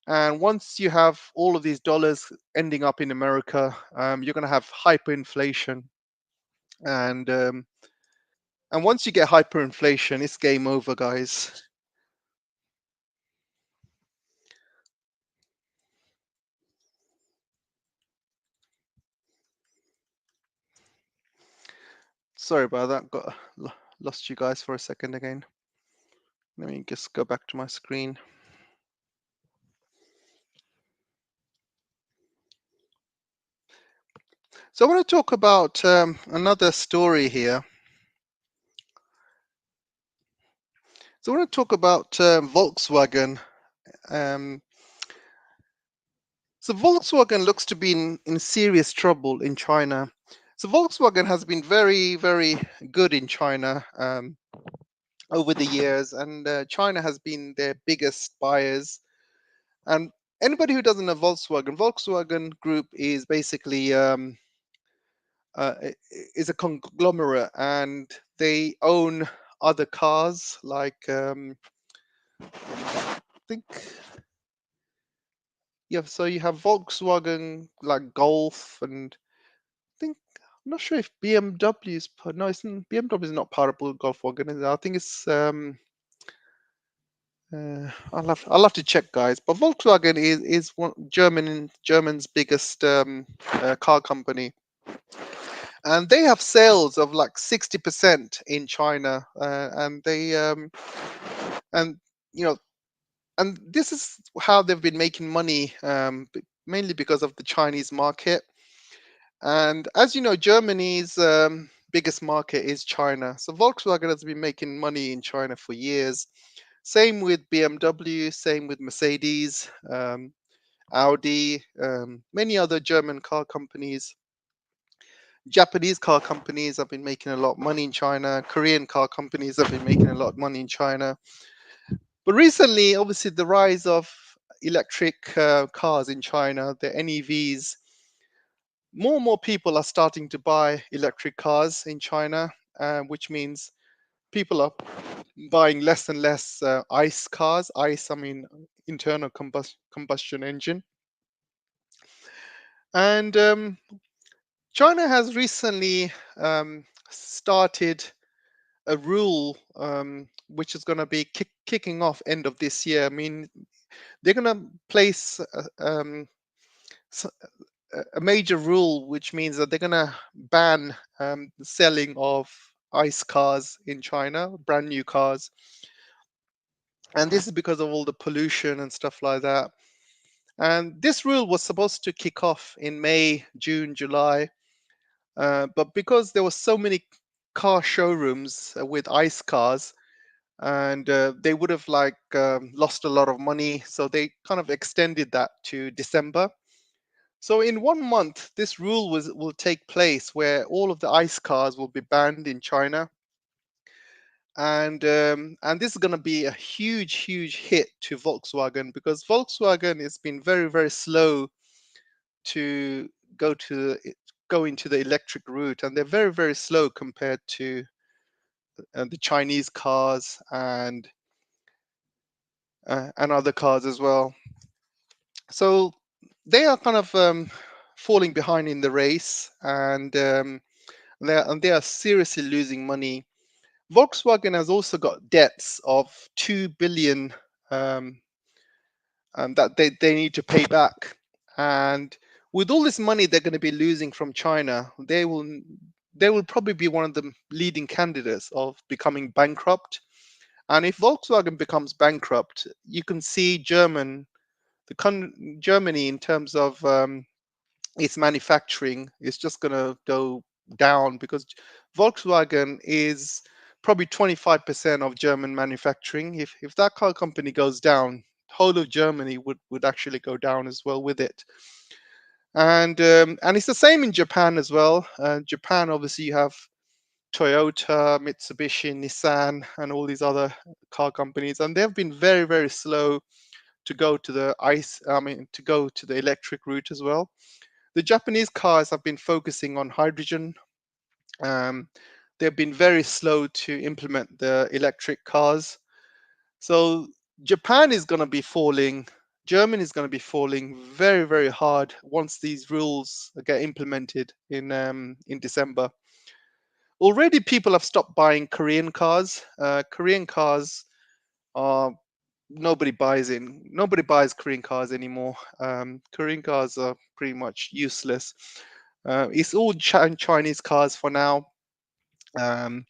And once you have all of these dollars ending up in America, you're going to have hyperinflation. And once you get hyperinflation, it's game over, guys. Sorry about that. Lost you guys for a second again. Let me just go back to my screen. So I want to talk about another story here. So I want to talk about Volkswagen. Um, so Volkswagen looks to be in serious trouble in China. So Volkswagen has been very, very good in China over the years, and China has been their biggest buyers. And anybody who doesn't know Volkswagen, Volkswagen Group is basically is a conglomerate, and they own other cars like I think yeah. So you have Volkswagen like Golf, and I think I'm not sure if BMW is part. No, BMW is not part of Volkswagen. Is it? I think it's I'll have to check, guys. But Volkswagen is one German's biggest car company, and they have sales of like 60% in China, and they and you know and this is how they've been making money, mainly because of the Chinese market. And as you know, Germany's biggest market is China. So Volkswagen has been making money in China for years. Same with BMW, same with Mercedes, Audi, many other German car companies. Japanese car companies have been making a lot of money in China. Korean car companies have been making a lot of money in China. But recently, obviously, the rise of electric cars in China, the NEVs, more and more people are starting to buy electric cars in China, which means people are buying less and less ICE cars. ICE, I mean, internal combustion engine. And China has recently started a rule which is going to be kicking off end of this year. I mean, they're going to place s- a major rule, which means that they're going to ban the selling of ICE cars in China, brand new cars. And this is because of all the pollution and stuff like that. And this rule was supposed to kick off in May, June, July. But because there were so many car showrooms with ICE cars, and they would have like lost a lot of money, so they kind of extended that to December. So in 1 month, this rule will take place where all of the ICE cars will be banned in China, and this is going to be a huge, huge hit to Volkswagen, because Volkswagen has been very, very slow to go to go into the electric route, and they're very, very slow compared to the Chinese cars and other cars as well. So they are kind of falling behind in the race, and they are seriously losing money. Volkswagen has also got debts of 2 billion um, that they need to pay back. And with all this money they're going to be losing from China, they will probably be one of the leading candidates of becoming bankrupt. And if Volkswagen becomes bankrupt, you can see Germany in terms of its manufacturing is just going to go down, because Volkswagen is probably 25% of German manufacturing. If that car company goes down, whole of Germany would actually go down as well with it. And it's the same in Japan as well. Japan, obviously, you have Toyota, Mitsubishi, Nissan, and all these other car companies, and they've been very, very slow to go to the to go to the electric route as well. The Japanese cars have been focusing on hydrogen. Um, they've been very slow to implement the electric cars. So Japan is going to be falling. Germany is going to be falling very, very hard once these rules get implemented in December. Already, people have stopped buying Korean cars. Korean cars are nobody buys Korean cars anymore. Korean cars are pretty much useless. It's all Chinese cars for now. Um,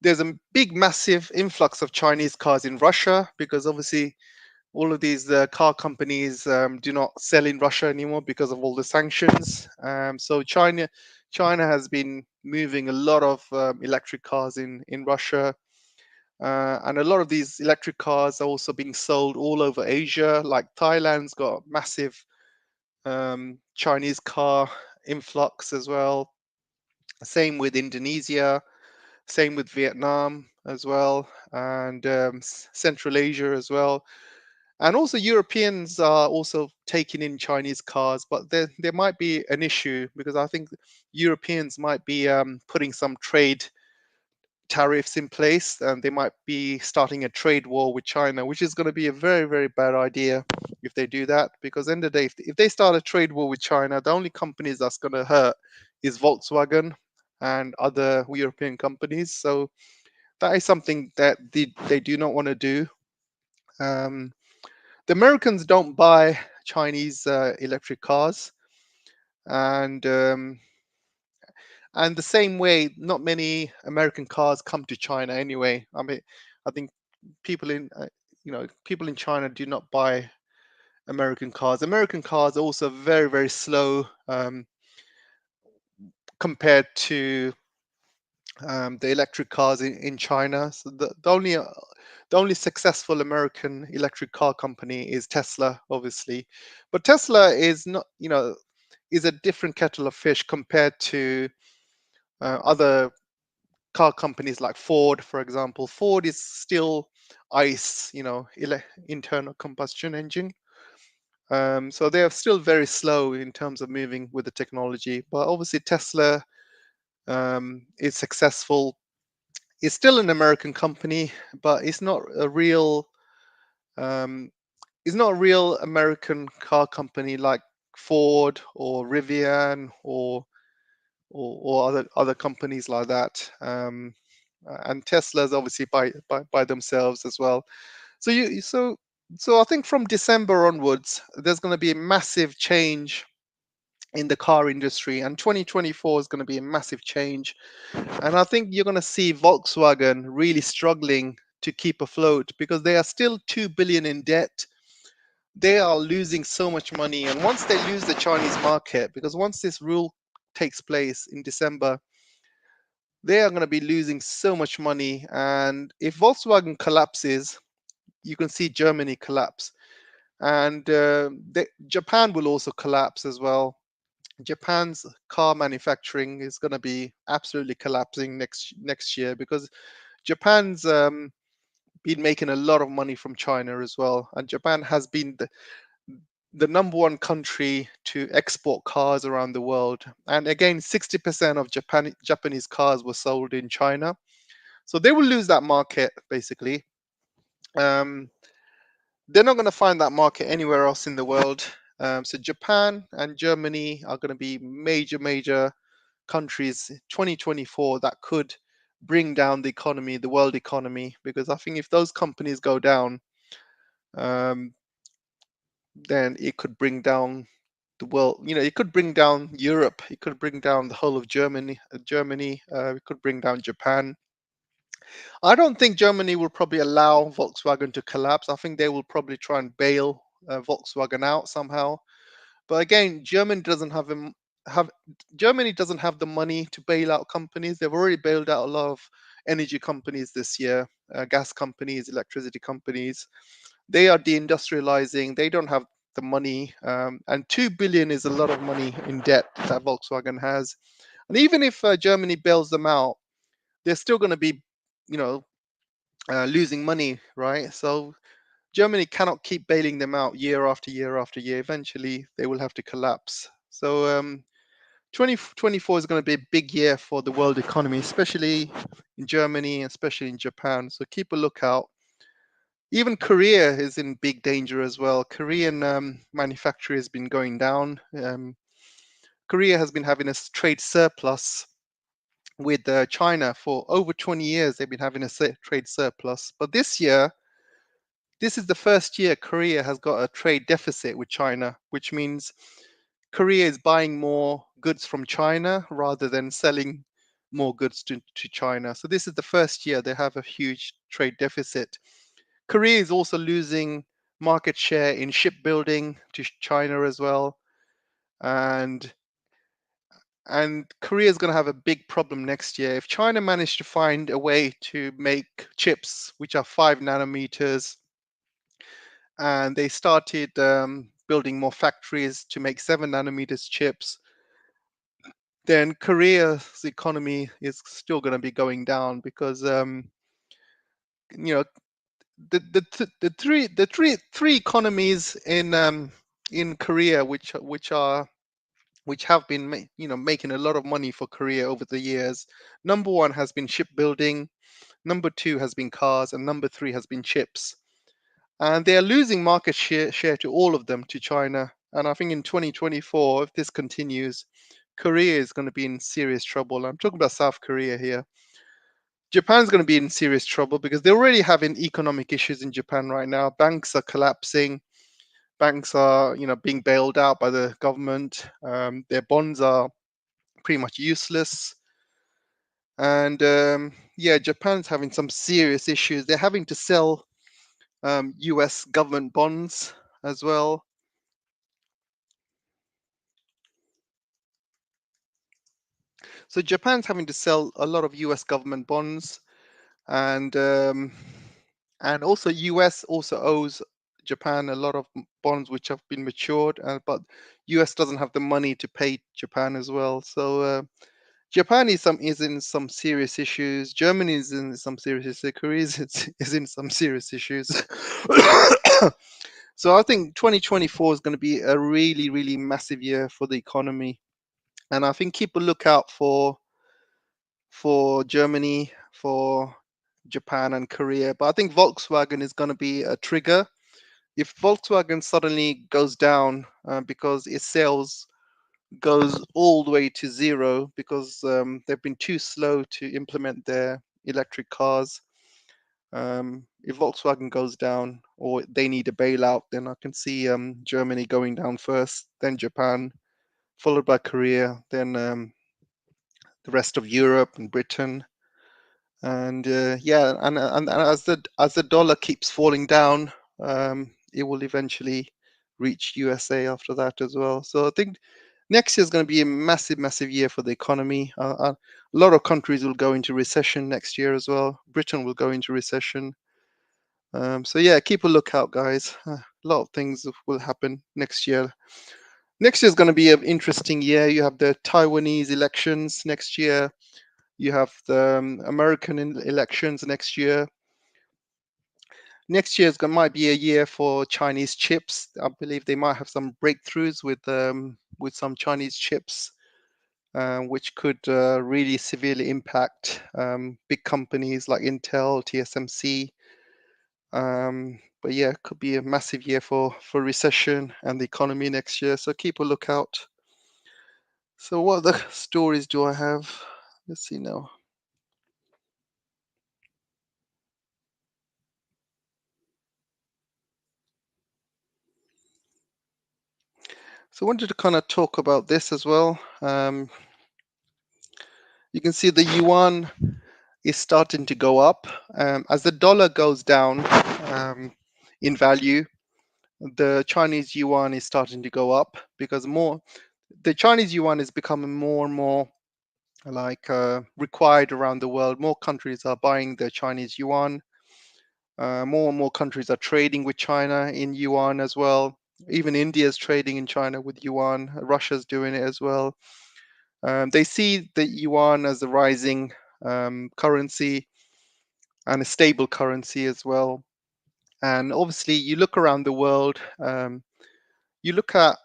there's a big, massive influx of Chinese cars in Russia, because obviously all of these car companies do not sell in Russia anymore because of all the sanctions. So China has been moving a lot of electric cars in Russia. And a lot of these electric cars are also being sold all over Asia. Like Thailand's got massive Chinese car influx as well. Same with Indonesia, same with Vietnam as well, and Central Asia as well. And also Europeans are also taking in Chinese cars, but there might be an issue because I think Europeans might be putting some trade tariffs in place, and they might be starting a trade war with China, which is going to be a very, very bad idea if they do that. Because end of the day, if they start a trade war with China, the only companies that's going to hurt is Volkswagen and other European companies. So that is something that they do not want to do. Um, the Americans don't buy Chinese electric cars, and the same way, not many American cars come to China anyway. I mean, I think people in people in China do not buy American cars. American cars are also very, very slow compared to the electric cars in China. So the only successful American electric car company is Tesla, obviously, but Tesla is not, is a different kettle of fish compared to other car companies like Ford, for example. Ford is still ICE, internal combustion engine. So they are still very slow in terms of moving with the technology. But obviously, Tesla is successful. It's still an American company, but um, it's not a real American car company like Ford or Rivian or other companies like that. And Tesla's obviously by themselves as well. So I think from December onwards, there's going to be a massive change in the car industry, and 2024 is going to be a massive change. And I think you're going to see Volkswagen really struggling to keep afloat because they are still 2 billion in debt. They are losing so much money, and once they lose the Chinese market, because once this rule takes place in December, they are going to be losing so much money. And if Volkswagen collapses, you can see Germany collapse, and Japan will also collapse as well. Japan's car manufacturing is going to be absolutely collapsing next year because Japan's been making a lot of money from China as well, and Japan has been the number one country to export cars around the world. And again, 60% of Japanese cars were sold in China. So they will lose that market basically. Um, they're not going to find that market anywhere else in the world. So Japan and Germany are going to be major countries 2024 that could bring down the economy, the world economy, because I think if those companies go down, um, then it could bring down the world. It could bring down Europe. It could bring down the whole of Germany. It could bring down Japan. I don't think Germany will probably allow Volkswagen to collapse. I think they will probably try and bail Volkswagen out somehow. But again, have Germany doesn't have the money to bail out companies. They've already bailed out a lot of energy companies this year, gas companies, electricity companies. They are deindustrializing. They don't have the money, and 2 billion is a lot of money in debt that Volkswagen has. And even if Germany bails them out, they're still going to be, you know, losing money, right? So Germany cannot keep bailing them out year after year after year. Eventually, they will have to collapse. So 2024 is going to be a big year for the world economy, especially in Germany, especially in Japan. So keep a lookout. Even Korea is in big danger as well. Korean manufacturing has been going down. Korea has been having a trade surplus with China for over 20 years. They've been having a trade surplus, but this is the first year Korea has got a trade deficit with China, which means Korea is buying more goods from China rather than selling more goods to China. So this is the first year they have a huge trade deficit. Korea is also losing market share in shipbuilding to China as well. And and Korea is going to have a big problem next year. If China managed to find a way to make chips which are 5 nanometers, and they started building more factories to make 7 nanometers chips, then Korea's economy is still going to be going down because you know the three economies in Korea which have been making a lot of money for Korea over the years. Number one has been shipbuilding, number two has been cars, and number three has been chips. And they are losing market share to all of them to China. And I think in 2024, if this continues, Korea is going to be in serious trouble. I'm talking about South Korea here. Japan's going to be in serious trouble because they're already having economic issues in Japan right now. Banks are collapsing. Banks are, being bailed out by the government. Their bonds are pretty much useless. And yeah, Japan's having some serious issues. They're having to sell US government bonds as well. So Japan's having to sell a lot of US government bonds, and also US also owes Japan a lot of bonds which have been matured, but US doesn't have the money to pay Japan as well. So Japan is in some serious issues. Germany is in some serious issues. Korea is in some serious issues. So I think 2024 is going to be a really, really massive year for the economy, and I think keep a lookout for Germany, for Japan, and Korea. But I think Volkswagen is going to be a trigger. If Volkswagen suddenly goes down because its sales goes all the way to zero because they've been too slow to implement their electric cars. If Volkswagen goes down or they need a bailout, then I can see Germany going down first, then Japan, followed by Korea, then the rest of Europe and Britain. And yeah, and as the dollar keeps falling down, it will eventually reach USA after that as well. So I think next year is going to be a massive, massive year for the economy. A lot of countries will go into recession next year as well. Britain will go into recession. So yeah, keep a lookout, guys. A lot of things will happen next year. Next year is going to be an interesting year. You have the Taiwanese elections next year. You have the American elections next year. Next year might be a year for Chinese chips. I believe they might have some breakthroughs with some Chinese chips, which could really severely impact big companies like Intel, TSMC. But yeah, it could be a massive year for recession and the economy next year. So keep a lookout. So what other stories do I have? Let's see now. So I wanted to kind of talk about this as well. You can see the yuan is starting to go up. As the dollar goes down in value, the Chinese yuan is starting to go up because the Chinese yuan is becoming more and more like required around the world. More countries are buying the Chinese yuan. More and more countries are trading with China in yuan as well. Even India is trading in China with yuan. Russia's doing it as well. They see the yuan as a rising currency and a stable currency as well. And obviously, you look around the world, you look at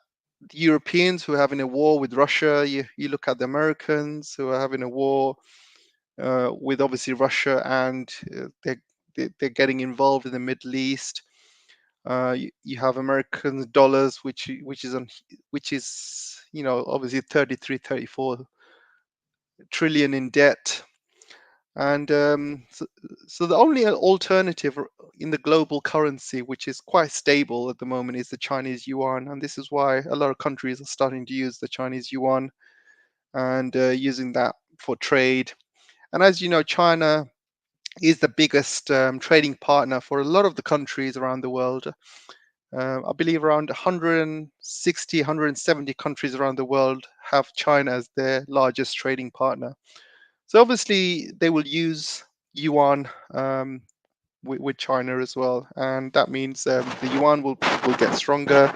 the Europeans who are having a war with Russia, you look at the Americans who are having a war with obviously Russia, and they're getting involved in the Middle East. You have American dollars, which is obviously 33, 34 trillion in debt. And so the only alternative in the global currency, which is quite stable at the moment, is the Chinese yuan. And this is why a lot of countries are starting to use the Chinese yuan and using that for trade. And as you know, China is the biggest trading partner for a lot of the countries around the world. I believe around 160, 170 countries around the world have China as their largest trading partner. So obviously they will use yuan with China as well, and that means the yuan will get stronger,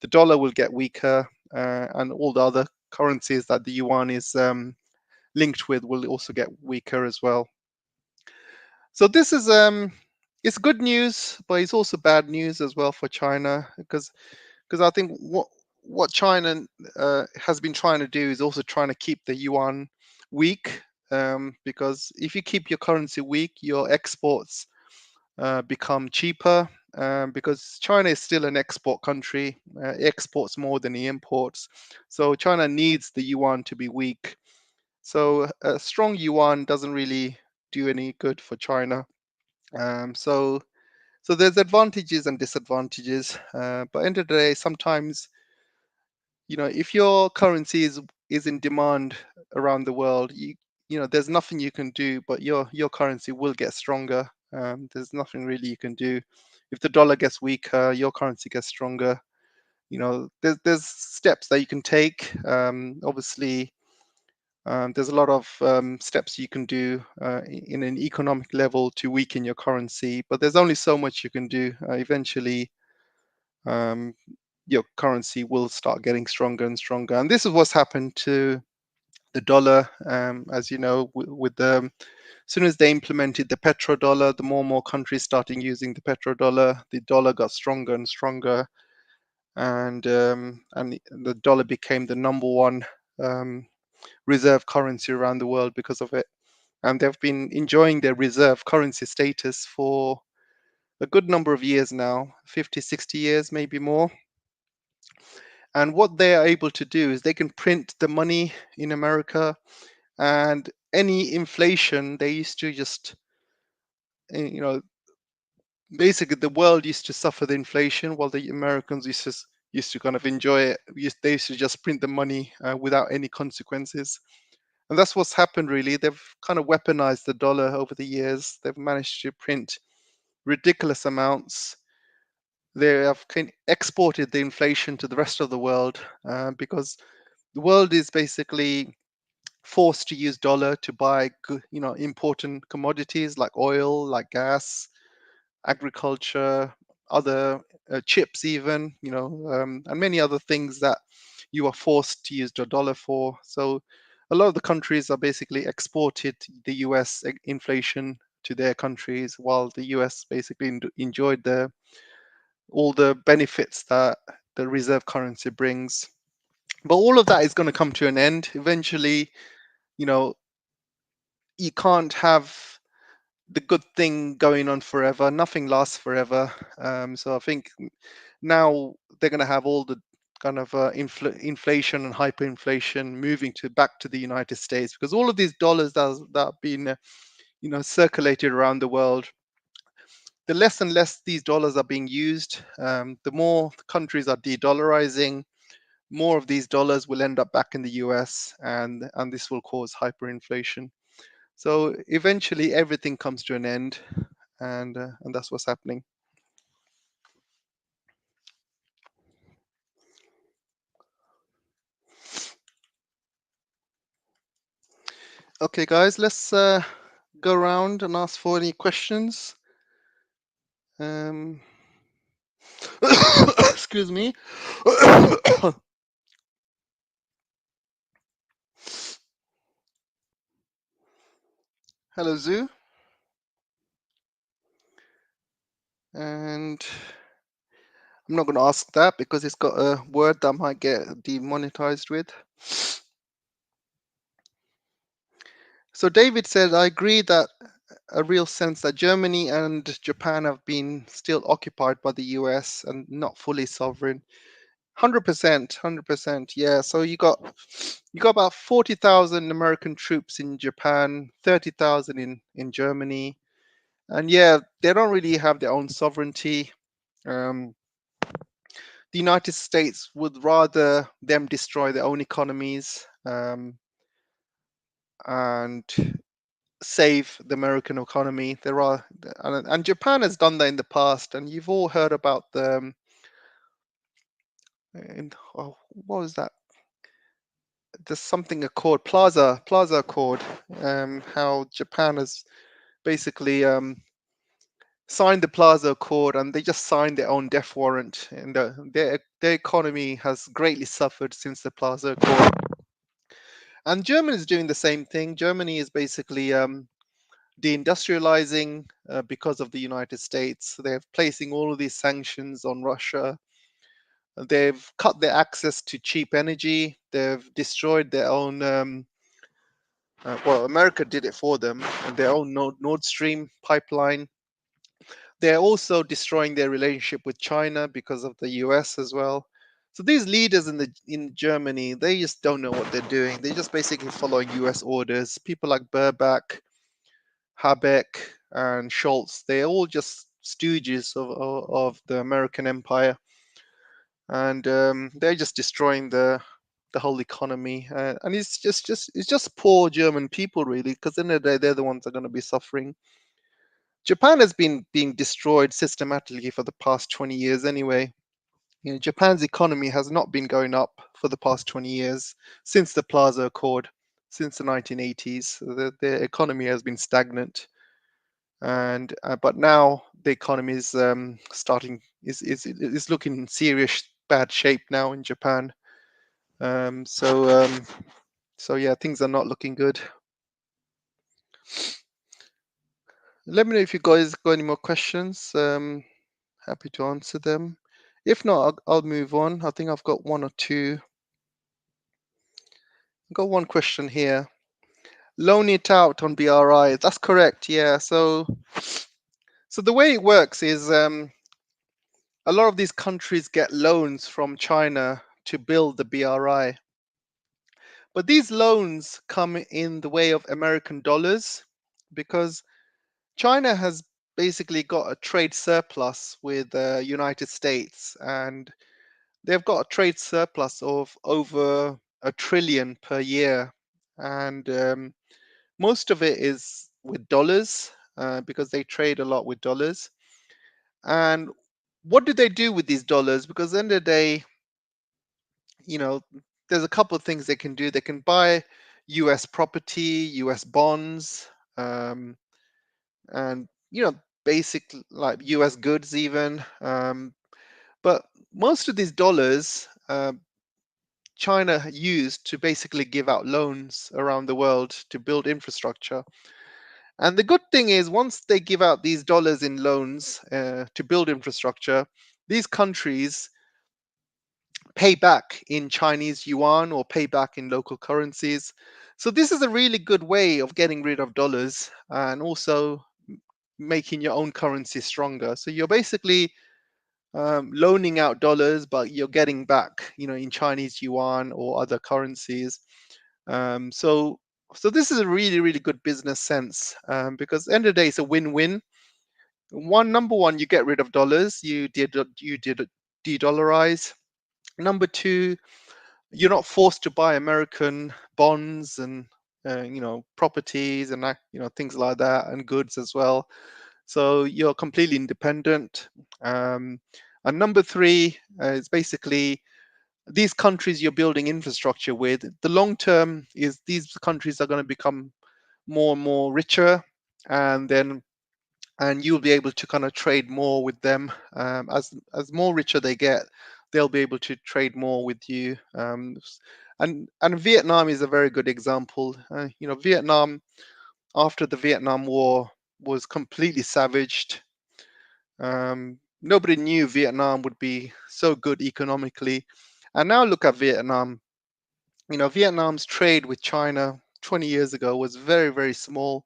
the dollar will get weaker, and all the other currencies that the yuan is linked with will also get weaker as well. So this is it's good news, but it's also bad news as well for China, because I think what China has been trying to do is also trying to keep the yuan weak, because if you keep your currency weak, your exports become cheaper, because China is still an export country, exports more than it imports. So China needs the yuan to be weak. So a strong yuan doesn't really do any good for China. So there's advantages and disadvantages. But end of the day, sometimes if your currency is in demand around the world, there's nothing you can do, but your currency will get stronger. There's nothing really you can do. If the dollar gets weaker, your currency gets stronger. There's steps that you can take. Obviously, there's a lot of steps you can do in an economic level to weaken your currency, but there's only so much you can do. Eventually, um, your currency will start getting stronger and stronger. And this is what's happened to the dollar. As you know, with the as soon as they implemented the petrodollar, the more and more countries starting using the petrodollar, the dollar got stronger and stronger, and the dollar became the number one um, reserve currency around the world because of it. And they've been enjoying their reserve currency status for a good number of years now, 50, 60 years, maybe more. And what they are able to do is they can print the money in America, and any inflation, they used to just, you know, basically the world used to suffer the inflation while the Americans used to kind of enjoy it. They used to just print the money without any consequences. And that's what's happened really. They've kind of weaponized the dollar over the years. They've managed to print ridiculous amounts. They have exported the inflation to the rest of the world, because the world is basically forced to use dollar to buy important commodities like oil, like gas, agriculture, other chips, even, and many other things that you are forced to use the dollar for. So a lot of the countries are basically exported the US inflation to their countries, while the US basically enjoyed all the benefits that the reserve currency brings. But all of that is going to come to an end eventually. You know, you can't have the good thing going on forever. Nothing lasts forever. So I think now they're going to have all the kind of inflation and hyperinflation moving back to the United States, because all of these dollars that have been circulated around the world, the less and less these dollars are being used, the more countries are de-dollarizing, more of these dollars will end up back in the US, and this will cause hyperinflation. So eventually everything comes to an end, and that's what's happening. Okay, guys, let's go around and ask for any questions. Um, excuse me. Hello, Zoo. And I'm not going to ask that because it's got a word that might get demonetized with. So David said, I agree that a real sense that Germany and Japan have been still occupied by the US and not fully sovereign. 100%, 100%. Yeah. So you got about 40,000 American troops in Japan, 30,000 in Germany, and yeah, they don't really have their own sovereignty. Um, the United States would rather them destroy their own economies, and save the American economy. And Japan has done that in the past, and you've all heard about them. And oh, what was that? There's something called Plaza Accord. How Japan has basically signed the Plaza Accord, and they just signed their own death warrant, and their economy has greatly suffered since the Plaza Accord. And Germany is doing the same thing. Germany is basically deindustrializing because of the United States. They're placing all of these sanctions on Russia. They've cut their access to cheap energy. They've destroyed their own. Well, America did it for them, and their own Nord Stream pipeline. They're also destroying their relationship with China because of the US as well. So these leaders in Germany, they just don't know what they're doing. They're just basically following US orders. People like Baerbock, Habeck, and Scholz, they're all just stooges of the American empire, and they're just destroying the whole economy. And it's just poor German people really, because in the end of the day, they're the ones that are going to be suffering. Japan has been being destroyed systematically for the past 20 years anyway. Japan's economy has not been going up for the past 20 years since the Plaza Accord, since the 1980s. The economy has been stagnant, and but now the economy is starting is looking in serious bad shape now in Japan. Um, so um, so yeah, things are not looking good. Let me know if you guys got any more questions. Happy to answer them. If not, I'll move on. I think I've got one or two. I've got one question here. Loan it out on BRI. That's correct. Yeah. So the way it works is a lot of these countries get loans from China to build the BRI, but these loans come in the way of American dollars because China has basically got a trade surplus with the United States, and they've got a trade surplus of over a trillion per year, and most of it is with dollars because they trade a lot with dollars. And what do they do with these dollars? Because at the end of the day, you know, there's a couple of things they can do. They can buy U.S. property, U.S. bonds, um, and basic like U.S. goods even. But most of these dollars, China used to basically give out loans around the world to build infrastructure. And the good thing is, once they give out these dollars in loans to build infrastructure, these countries pay back in Chinese yuan or pay back in local currencies. So this is a really good way of getting rid of dollars and also making your own currency stronger. So you're basically loaning out dollars, but you're getting back, in Chinese yuan or other currencies. Um, so, so this is a really, really good business sense because at the end of the day, it's a win-win. Number one, you get rid of dollars. You did de-dollarize. Number two, you're not forced to buy American bonds and properties and things like that and goods as well. So you're completely independent. Um, and number three is basically these countries you're building infrastructure with. The long term is these countries are going to become more and more richer, and then and you'll be able to kind of trade more with them as more richer they get. They'll be able to trade more with you. And Vietnam is a very good example. Vietnam after the Vietnam War was completely savaged. Nobody knew Vietnam would be so good economically, and now look at Vietnam. Vietnam's trade with China 20 years ago was very, very small.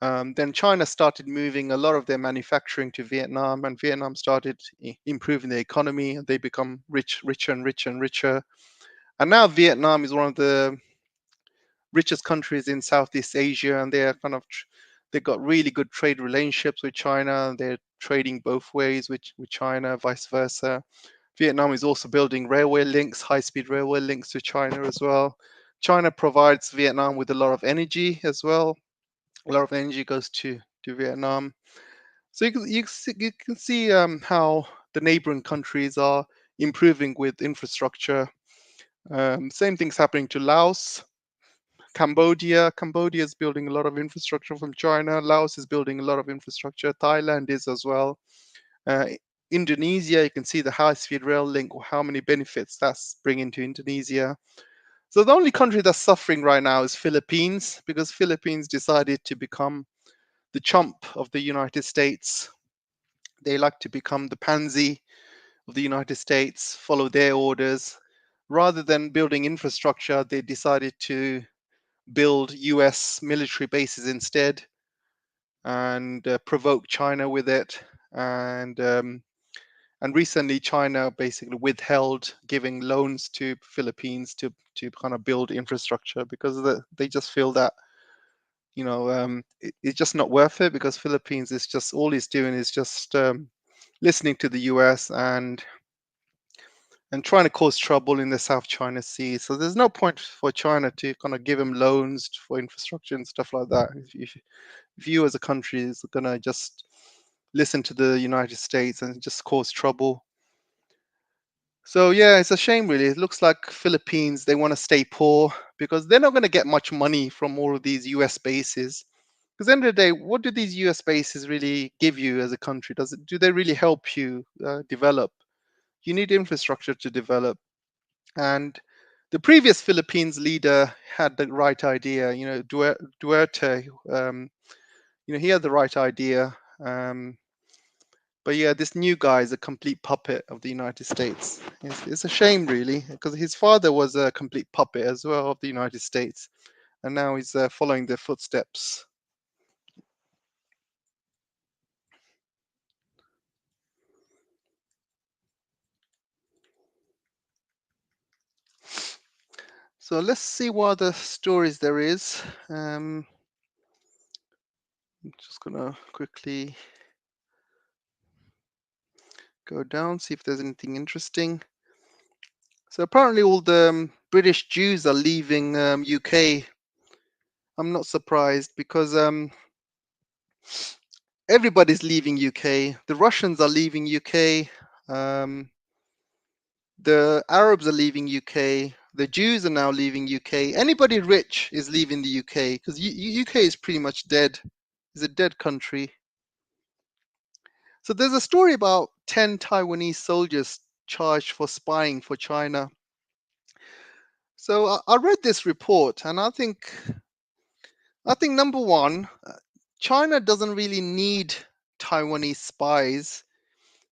Then China started moving a lot of their manufacturing to Vietnam, and Vietnam started improving their economy. They become richer and richer and richer. And now Vietnam is one of the richest countries in Southeast Asia, and they're they've got really good trade relationships with China. They're trading both ways with China, vice versa. Vietnam is also building railway links, high-speed railway links to China as well. China provides Vietnam with a lot of energy as well. A lot of energy goes to Vietnam. So you can see how the neighboring countries are improving with infrastructure. Same thing's happening to Laos, Cambodia. Cambodia is building a lot of infrastructure from China. Laos is building a lot of infrastructure. Thailand is as well. Uh, Indonesia, you can see the high-speed rail link, how many benefits that's bringing to Indonesia. So the only country that's suffering right now is Philippines, because Philippines decided to become the chump of the United States. They like to become the pansy of the United States, follow their orders. Rather than building infrastructure, they decided to build US military bases instead and provoke China with it. And recently, China basically withheld giving loans to Philippines to kind of build infrastructure because they just feel that it's just not worth it, because Philippines is just all he's doing is just listening to the US and trying to cause trouble in the South China Sea. So there's no point for China to kind of give him loans for infrastructure and stuff like that. If you as a country is going to just listen to the United States and just cause trouble. So yeah, it's a shame really. It looks like Philippines, they want to stay poor because they're not going to get much money from all of these US bases. Because at the end of the day, what do these US bases really give you as a country? Do they really help you develop? You need infrastructure to develop. And the previous Philippines leader had the right idea. Duerte, he had the right idea. But yeah, this new guy is a complete puppet of the United States. It's a shame, really, because his father was a complete puppet as well of the United States, and now he's following their footsteps. So let's see what other stories there is. I'm just gonna quickly go down, see if there's anything interesting. So apparently all the British Jews are leaving UK. I'm not surprised because everybody's leaving UK. The Russians are leaving UK. The Arabs are leaving UK. The Jews are now leaving UK. Anybody rich is leaving the UK because UK is pretty much dead. It's a dead country. So there's a story about 10 Taiwanese soldiers charged for spying for China. So I read this report, and I think number one, China doesn't really need Taiwanese spies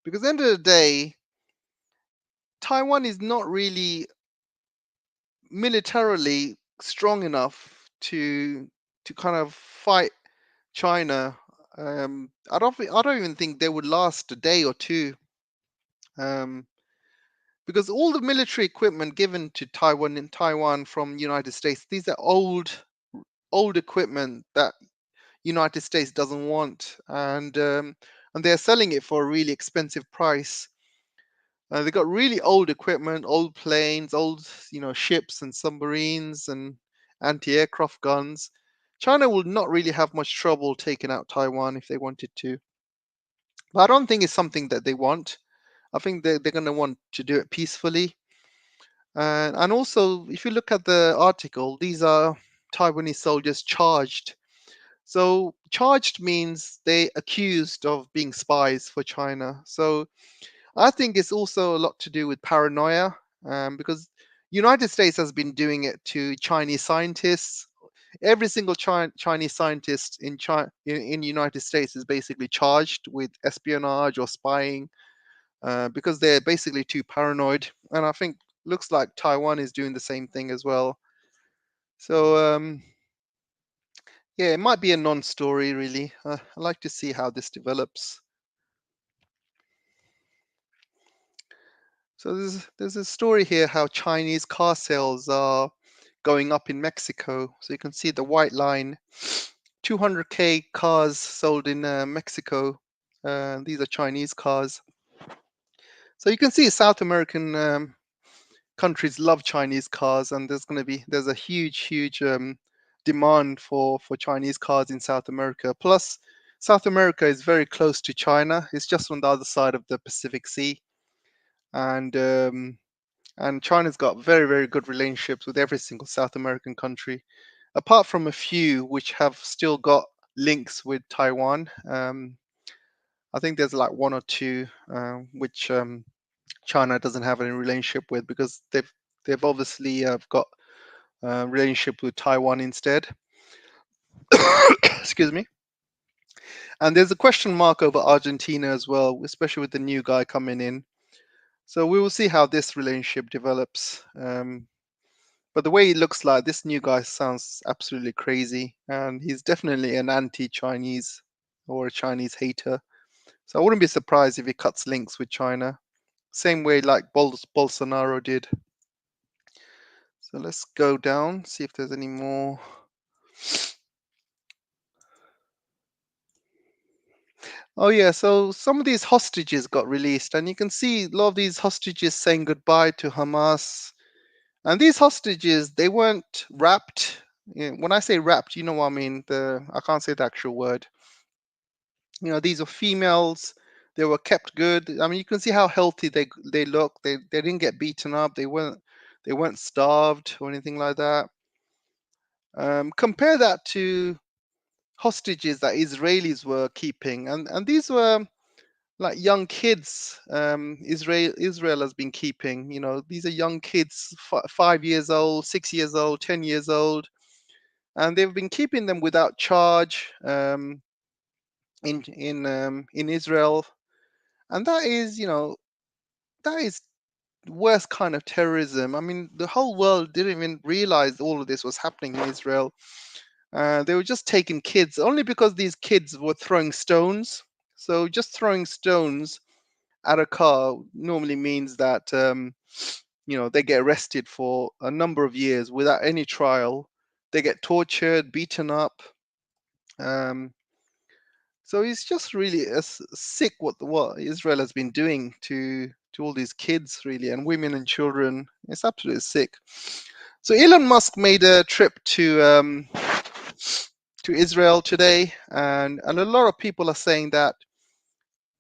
because at the end of the day, Taiwan is not really militarily strong enough to kind of fight China. I don't even think they would last a day or two. Um, because all the military equipment given to Taiwan from United States, these are old equipment that United States doesn't want, and they're selling it for a really expensive price. They got really old equipment, old planes, old ships and submarines and anti-aircraft guns. China will not really have much trouble taking out Taiwan if they wanted to. But I don't think it's something that they want. I think they're going to want to do it peacefully. And also, if you look at the article, these are Taiwanese soldiers charged. So charged means they accused of being spies for China. So I think it's also a lot to do with paranoia, because United States has been doing it to Chinese scientists. Every single Chinese scientist in China in United States is basically charged with espionage or spying, because they're basically too paranoid. And I think looks like Taiwan is doing the same thing as well. So yeah, it might be a non-story really. I like to see how this develops. So there's a story here how Chinese car sales are going up in Mexico. So you can see the white line, 200K cars sold in Mexico. These are Chinese cars. So you can see South American countries love Chinese cars, and there's a huge demand for Chinese cars in South America. Plus, South America is very close to China. It's just on the other side of the Pacific Sea. and and China's got very, very good relationships with every single South American country, apart from a few which have still got links with Taiwan. I think there's like one or two which China doesn't have any relationship with because they've obviously got relationship with Taiwan instead. Excuse me. And there's a question mark over Argentina as well, especially with the new guy coming in. So we will see how this relationship develops. But the way it looks like, this new guy sounds absolutely crazy, and he's definitely an anti-Chinese or a Chinese hater. So I wouldn't be surprised if he cuts links with China, same way like Bolsonaro did. So let's go down, see if there's any more. Oh yeah, so some of these hostages got released, and you can see a lot of these hostages saying goodbye to Hamas. And these hostages, they weren't wrapped. When I say wrapped, you know what I mean. I can't say the actual word. These are females. They were kept good. I mean, you can see how healthy they look. They didn't get beaten up. They weren't starved or anything like that. Compare that to hostages that Israelis were keeping, and these were like young kids. Israel has been keeping. These are young kids, 5 years old, 6 years old, 10 years old, and they've been keeping them without charge in Israel, and that is worst kind of terrorism. I mean, the whole world didn't even realize all of this was happening in Israel. They were just taking kids only because these kids were throwing stones. So just throwing stones at a car normally means that they get arrested for a number of years without any trial. They get tortured, beaten up. Um, so it's just really sick what Israel has been doing to all these kids, really, and women and children. It's absolutely sick. So Elon Musk made a trip to Israel today, and a lot of people are saying that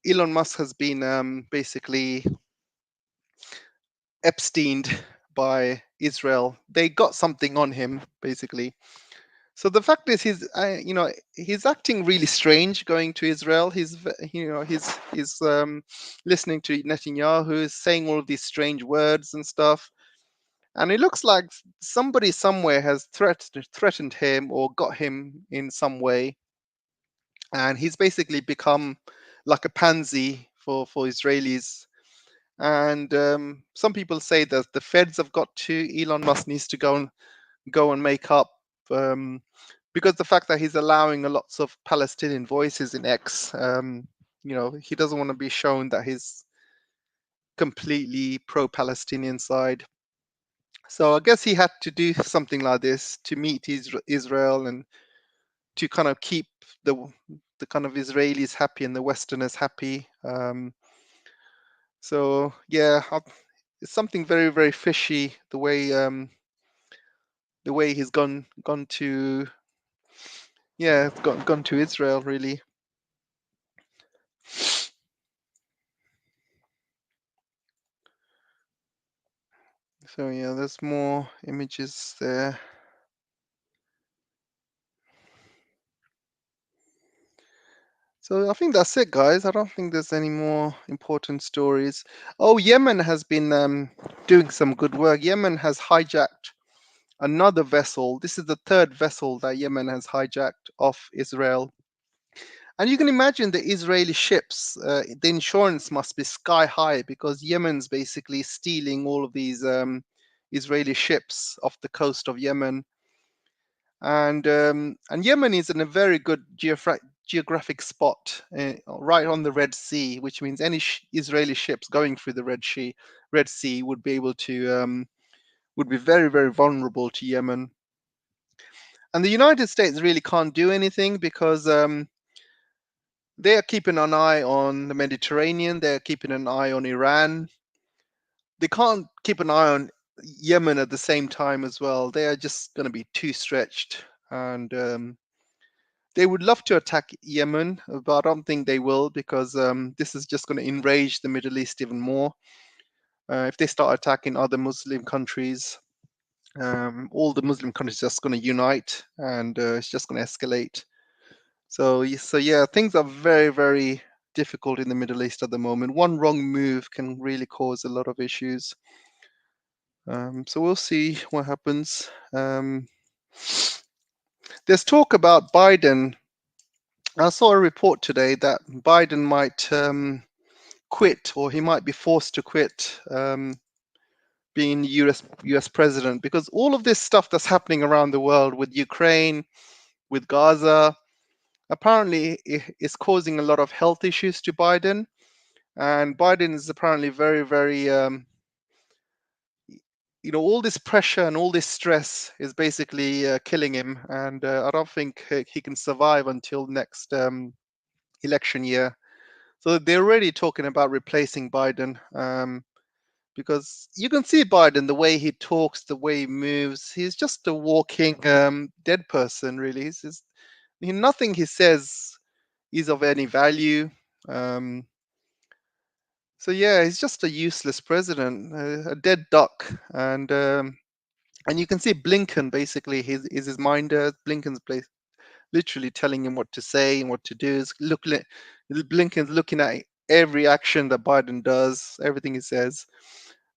Elon Musk has been basically Epsteined by Israel. They got something on him, basically. So the fact is, he's acting really strange going to Israel. He's listening to Netanyahu, saying all of these strange words and stuff. And it looks like somebody somewhere has threatened him or got him in some way, and he's basically become like a pansy for Israelis. And some people say that the feds have got to. Elon Musk needs to go and make up, because the fact that he's allowing a lots of Palestinian voices in X. He doesn't want to be shown that he's completely pro-Palestinian side. So I guess he had to do something like this to meet Israel and to kind of keep the the kind of Israelis happy and the Westerners happy. So yeah, it's something very, very fishy the way he's gone to, yeah, gone to Israel, really. So yeah, there's more images there. So I think that's it, guys. I don't think there's any more important stories. Oh, Yemen has been doing some good work. Yemen has hijacked another vessel. This is the third vessel that Yemen has hijacked off Israel. And you can imagine the Israeli ships, the insurance must be sky high because Yemen's basically stealing all of these Israeli ships off the coast of Yemen. And Yemen is in a very good geographic spot, right on the Red Sea, which means any Israeli ships going through the Red Sea would be able to would be very, very vulnerable to Yemen. And the United States really can't do anything because they are keeping an eye on the Mediterranean. They're keeping an eye on Iran. They can't keep an eye on Yemen at the same time as well. They are just going to be too stretched, and they would love to attack Yemen, but I don't think they will because this is just going to enrage the Middle East even more. If they start attacking other Muslim countries, all the Muslim countries are just going to unite, and it's just going to escalate. So yeah, things are very, very difficult in the Middle East at the moment. One wrong move can really cause a lot of issues. So we'll see what happens. There's talk about Biden. I saw a report today that Biden might quit, or he might be forced to quit being US president, because all of this stuff that's happening around the world with Ukraine, with Gaza, apparently is causing a lot of health issues to Biden. And Biden is apparently very, very, all this pressure and all this stress is basically killing him. And I don't think he can survive until next election year. So they're already talking about replacing Biden, because you can see Biden, the way he talks, the way he moves. He's just a walking dead person, really. Nothing he says is of any value. Um, so yeah, he's just a useless president, a dead duck. And you can see Blinken, basically is his minder. Blinken's literally telling him what to say and what to do. Blinken's looking at every action that Biden does, everything he says.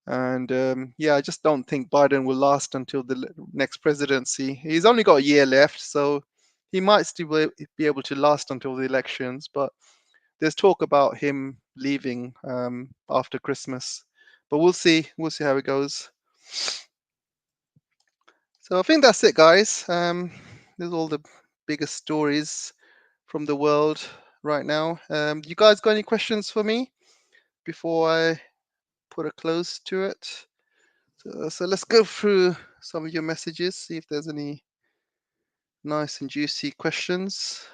And yeah, I just don't think Biden will last until the next presidency. He's only got a year left, so he might still be able to last until the elections. But there's talk about him leaving after Christmas. But we'll see. We'll see how it goes. So I think that's it, guys. There's all the biggest stories from the world right now. You guys got any questions for me before I put a close to it? So let's go through some of your messages, see if there's any nice and juicy questions.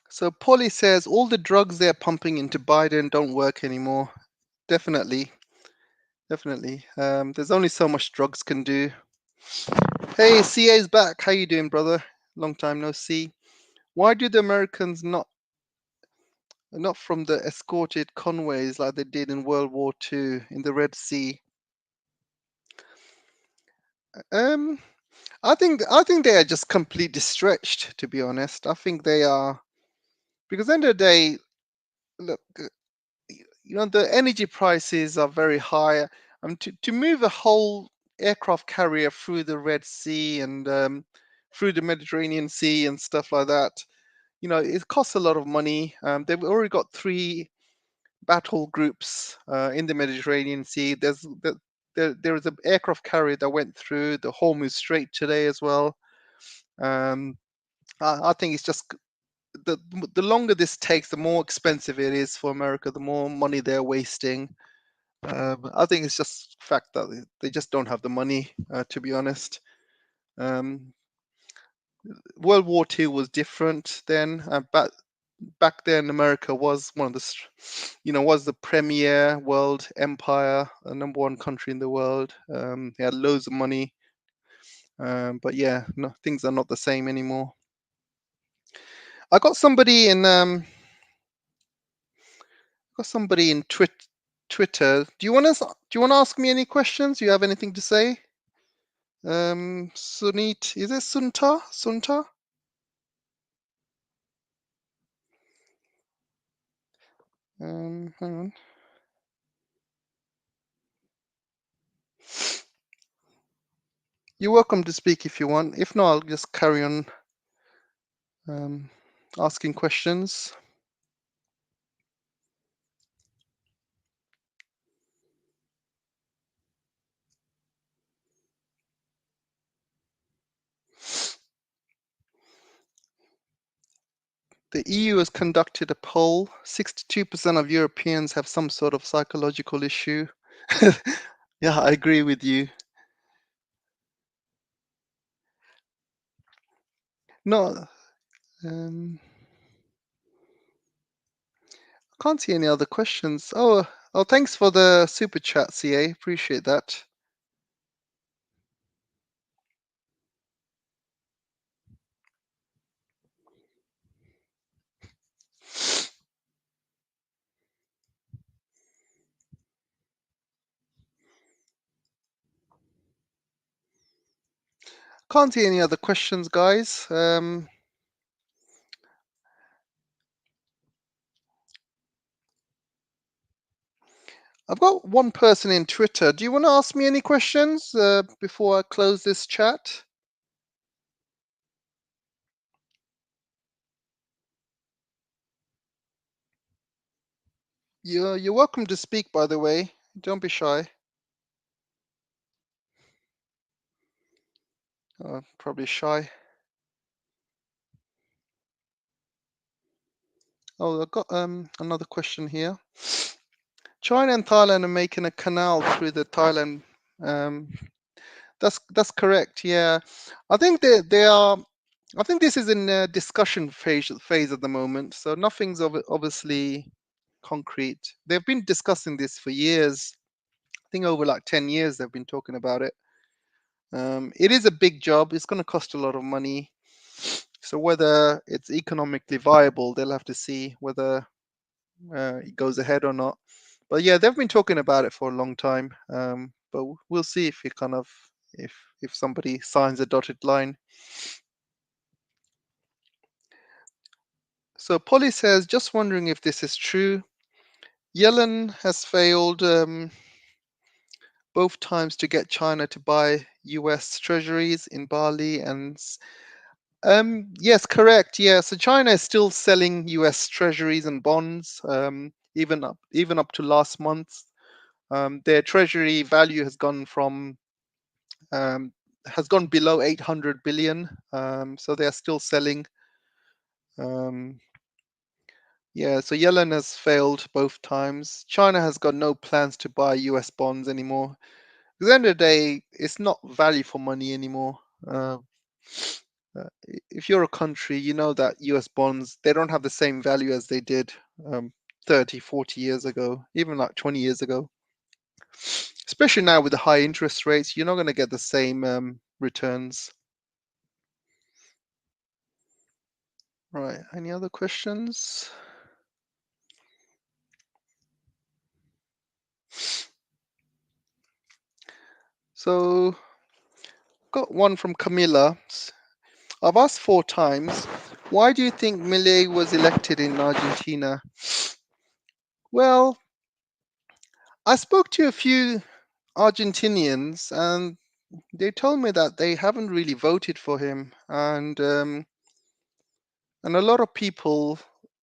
So Polly says all the drugs they're pumping into Biden don't work anymore. Definitely, definitely. There's only so much drugs can do. Hey, CA's back. How you doing, brother? Long time no see. Why do the Americans not from the escorted convoys like they did in World War II in the Red Sea? Um, I think they are just completely stretched, to be honest. I think they are, because at the end of the day, look, the energy prices are very high. To move a whole aircraft carrier through the Red Sea and through the Mediterranean Sea and stuff like that, it costs a lot of money. They've already got 3 battle groups in the Mediterranean Sea. There is an aircraft carrier that went through the Hormuz Strait today as well. Um, I think it's just the longer this takes, the more expensive it is for America, the more money they're wasting. I think it's just the fact that they just don't have the money, to be honest. Um, World War II was different then, but back then America was one of was the premier world empire, the number 1 country in the world. They had loads of money, but yeah, no, things are not the same anymore. I got somebody in Twitter. Do you want to ask me any questions? Do you have anything to say? Sunit, is it Sunta? Hang on. You're welcome to speak if you want. If not, I'll just carry on asking questions. The EU has conducted a poll. 62% of Europeans have some sort of psychological issue. Yeah, I agree with you. No, I can't see any other questions. Oh, thanks for the super chat, CA. Appreciate that. Can't see any other questions, guys. I've got one person in Twitter. Do you want to ask me any questions before I close this chat? You're welcome to speak, by the way. Don't be shy. Probably shy. Oh, I've got another question here. China and Thailand are making a canal through the Thailand. Um, that's correct. Yeah, I think they are. I think this is in a discussion phase at the moment. So nothing's obviously concrete. They've been discussing this for years. I think over like 10 years they've been talking about it. It is a big job. It's going to cost a lot of money. So whether it's economically viable, they'll have to see whether it goes ahead or not. But yeah, they've been talking about it for a long time. But we'll see if it kind of if if somebody signs a dotted line. So Polly says, just wondering if this is true. Yellen has failed both times to get China to buy U.S. treasuries in Bali and yes, correct. Yeah, so China is still selling U.S. treasuries and bonds, even up to last month. Their treasury value um, has gone below 800 billion. So they are still selling. Um, yeah, so Yellen has failed both times. China has got no plans to buy U.S. bonds anymore. At the end of the day, it's not value for money anymore. Uh, if you're a country, you know that US bonds, they don't have the same value as they did um, 30, 40 years ago, even like 20 years ago. Especially now with the high interest rates, you're not going to get the same returns. Right, any other questions? So, got one from Camilla. I've asked 4 times, why do you think Milei was elected in Argentina? Well, I spoke to a few Argentinians and they told me that they haven't really voted for him, and a lot of people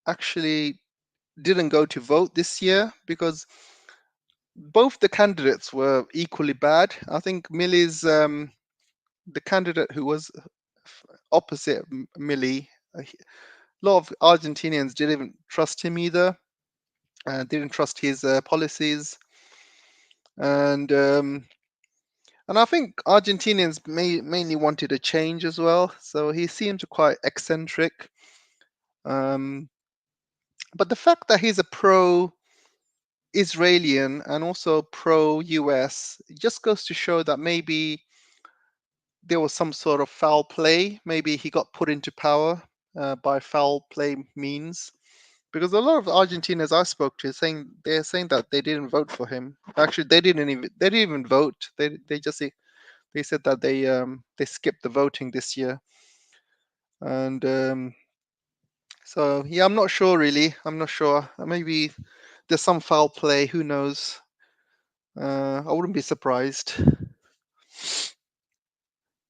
actually didn't go to vote this year because both the candidates were equally bad. I think Milley's the candidate who was opposite Milley. A lot of Argentinians didn't even trust him either. Didn't trust his policies, and um, and I think Argentinians mainly wanted a change as well. So he seemed quite eccentric. Um, but the fact that he's a pro-Israelian and also pro-US just goes to show that maybe there was some sort of foul play. Maybe he got put into power by foul play means. Because a lot of Argentinians I spoke to they're saying that they didn't vote for him. Actually, they didn't even vote. They just they said that they skipped the voting this year. And so yeah, I'm not sure really. I'm not sure. Maybe there's some foul play. Who knows? I wouldn't be surprised.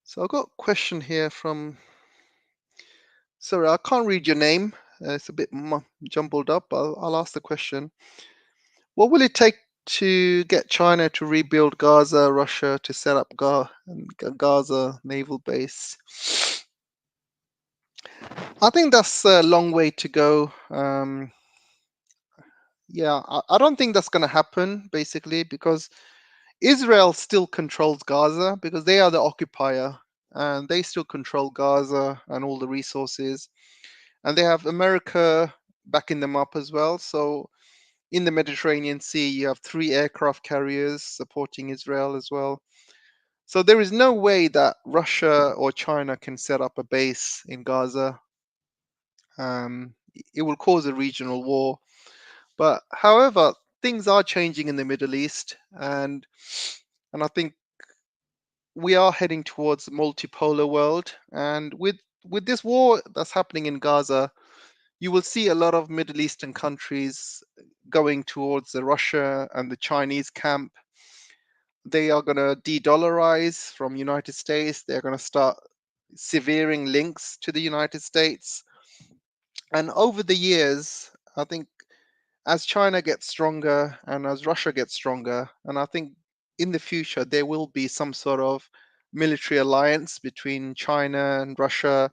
So I've got a question here from. Sorry, I can't read your name. It's a bit jumbled up. I'll ask the question. What will it take to get China to rebuild Gaza, Russia to set up Gaza naval base? I think that's a long way to go. Yeah, I don't think that's going to happen basically because Israel still controls Gaza because they are the occupier and they still control Gaza and all the resources. And they have America backing them up as well. So in the Mediterranean Sea, you have 3 aircraft carriers supporting Israel as well. So there is no way that Russia or China can set up a base in Gaza. It will cause a regional war. But however, things are changing in the Middle East, and I think we are heading towards a multipolar world, and with this war that's happening in Gaza, you will see a lot of Middle Eastern countries going towards the Russia and the Chinese camp. They are going to de-dollarize from United States. They're going to start severing links to the United States. And over the years, I think as China gets stronger and as Russia gets stronger, and I think in the future there will be some sort of military alliance between China and Russia,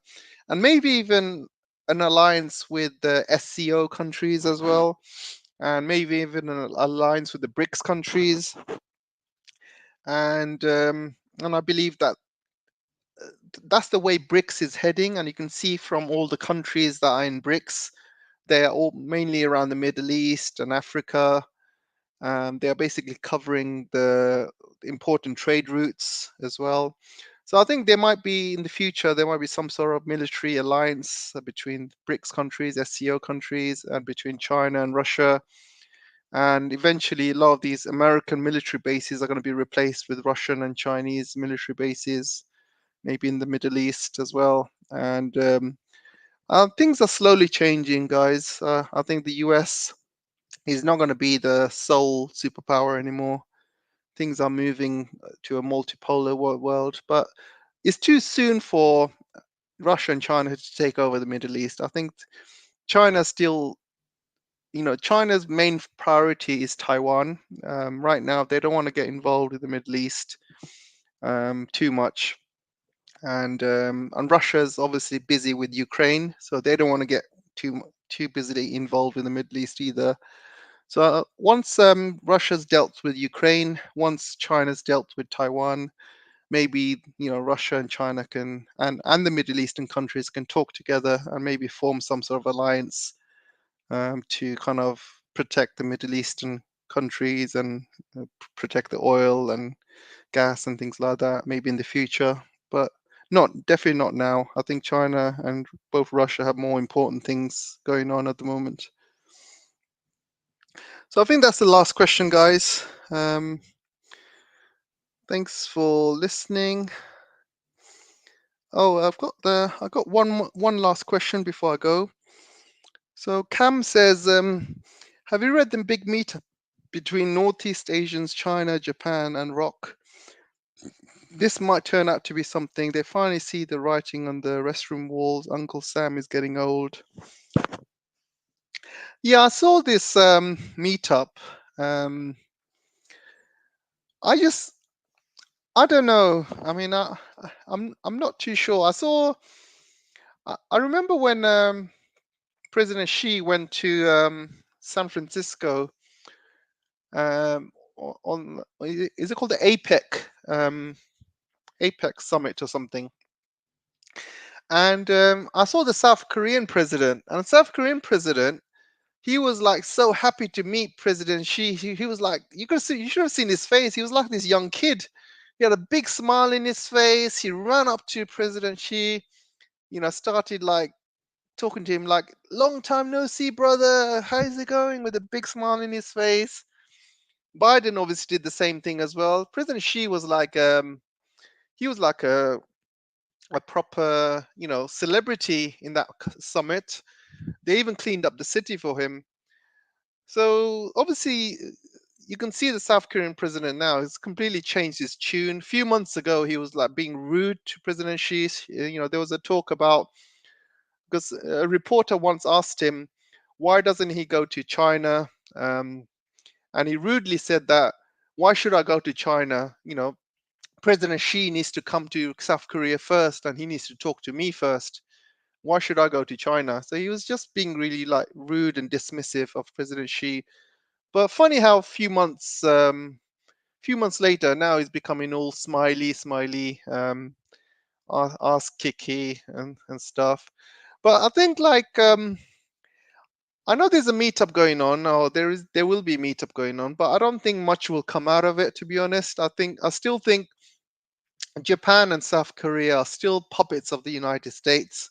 and maybe even an alliance with the SCO countries as well, and maybe even an alliance with the BRICS countries. And I believe that that's the way BRICS is heading, and you can see from all the countries that are in BRICS, they are all mainly around the Middle East and Africa. They are basically covering the important trade routes as well. So I think there might be in the future there might be some sort of military alliance between BRICS countries, SCO countries, and between China and Russia. And eventually, a lot of these American military bases are going to be replaced with Russian and Chinese military bases, maybe in the Middle East as well. And things are slowly changing, guys. I think the US is not going to be the sole superpower anymore. Things are moving to a multipolar world, but it's too soon for Russia and China to take over the Middle East. I think China still, China's main priority is Taiwan. Right now, they don't want to get involved with the Middle East too much. And Russia's obviously busy with Ukraine, so they don't want to get too busily involved in the Middle East either. So once Russia's dealt with Ukraine, once China's dealt with Taiwan, maybe Russia and China can and the Middle Eastern countries can talk together and maybe form some sort of alliance to kind of protect the Middle Eastern countries and protect the oil and gas and things like that. Maybe in the future, but definitely not now. I think China and both Russia have more important things going on at the moment. So I think that's the last question, guys. Thanks for listening. Oh, I got one last question before I go. So Cam says, have you read the big meetup between Northeast Asians, China, Japan, and Rock? This might turn out to be something. They finally see the writing on the restroom walls. Uncle Sam is getting old. Yeah, I saw this meetup. Um, I don't know. I mean, I'm not too sure. I remember when President Xi went to San Francisco on is it called the APEC APEC summit or something? And I saw the South Korean president, and the South Korean president, he was like so happy to meet President Xi. He was like, you should have seen his face. He was like this young kid. He had a big smile in his face. He ran up to President Xi, started like talking to him like, long time no see, brother. How's it going? With a big smile in his face. Biden obviously did the same thing as well. President Xi was like, he was like a proper, celebrity in that summit. They even cleaned up the city for him. So obviously, you can see the South Korean president now has completely changed his tune. A few months ago, he was like being rude to President Xi. There was a talk about because a reporter once asked him, why doesn't he go to China? And he rudely said that, why should I go to China? President Xi needs to come to South Korea first, and he needs to talk to me first. Why should I go to China? So he was just being really like rude and dismissive of President Xi. But funny how few months later, now he's becoming all smiley, ask Kiki and stuff. But I think I know there's a meetup going on, or there will be a meetup going on, but I don't think much will come out of it. To be honest, I still think Japan and South Korea are still puppets of the United States.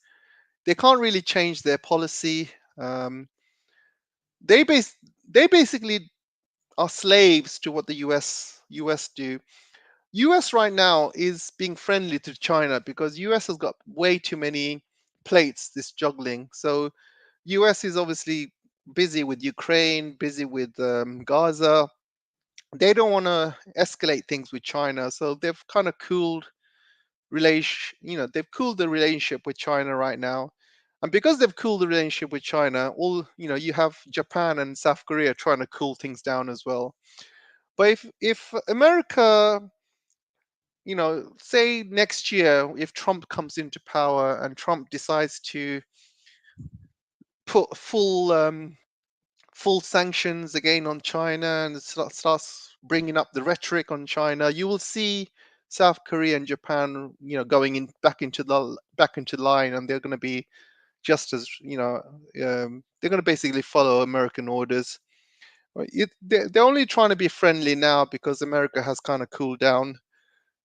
They can't really change their policy. Um, they bas- they basically are slaves to what the US do. US right now is being friendly to China because US has got way too many plates this juggling. So US is obviously busy with Ukraine, busy with Gaza. They don't want to escalate things with China, so they've kind of cooled they've cooled the relationship with China right now. And because they've cooled the relationship with China, you have Japan and South Korea trying to cool things down as well. But if America, say next year, if Trump comes into power and Trump decides to put full sanctions again on China and starts bringing up the rhetoric on China, you will see South Korea and Japan, going in back into line, and they're going to be just as they're going to basically follow American orders. They're only trying to be friendly now because America has kind of cooled down.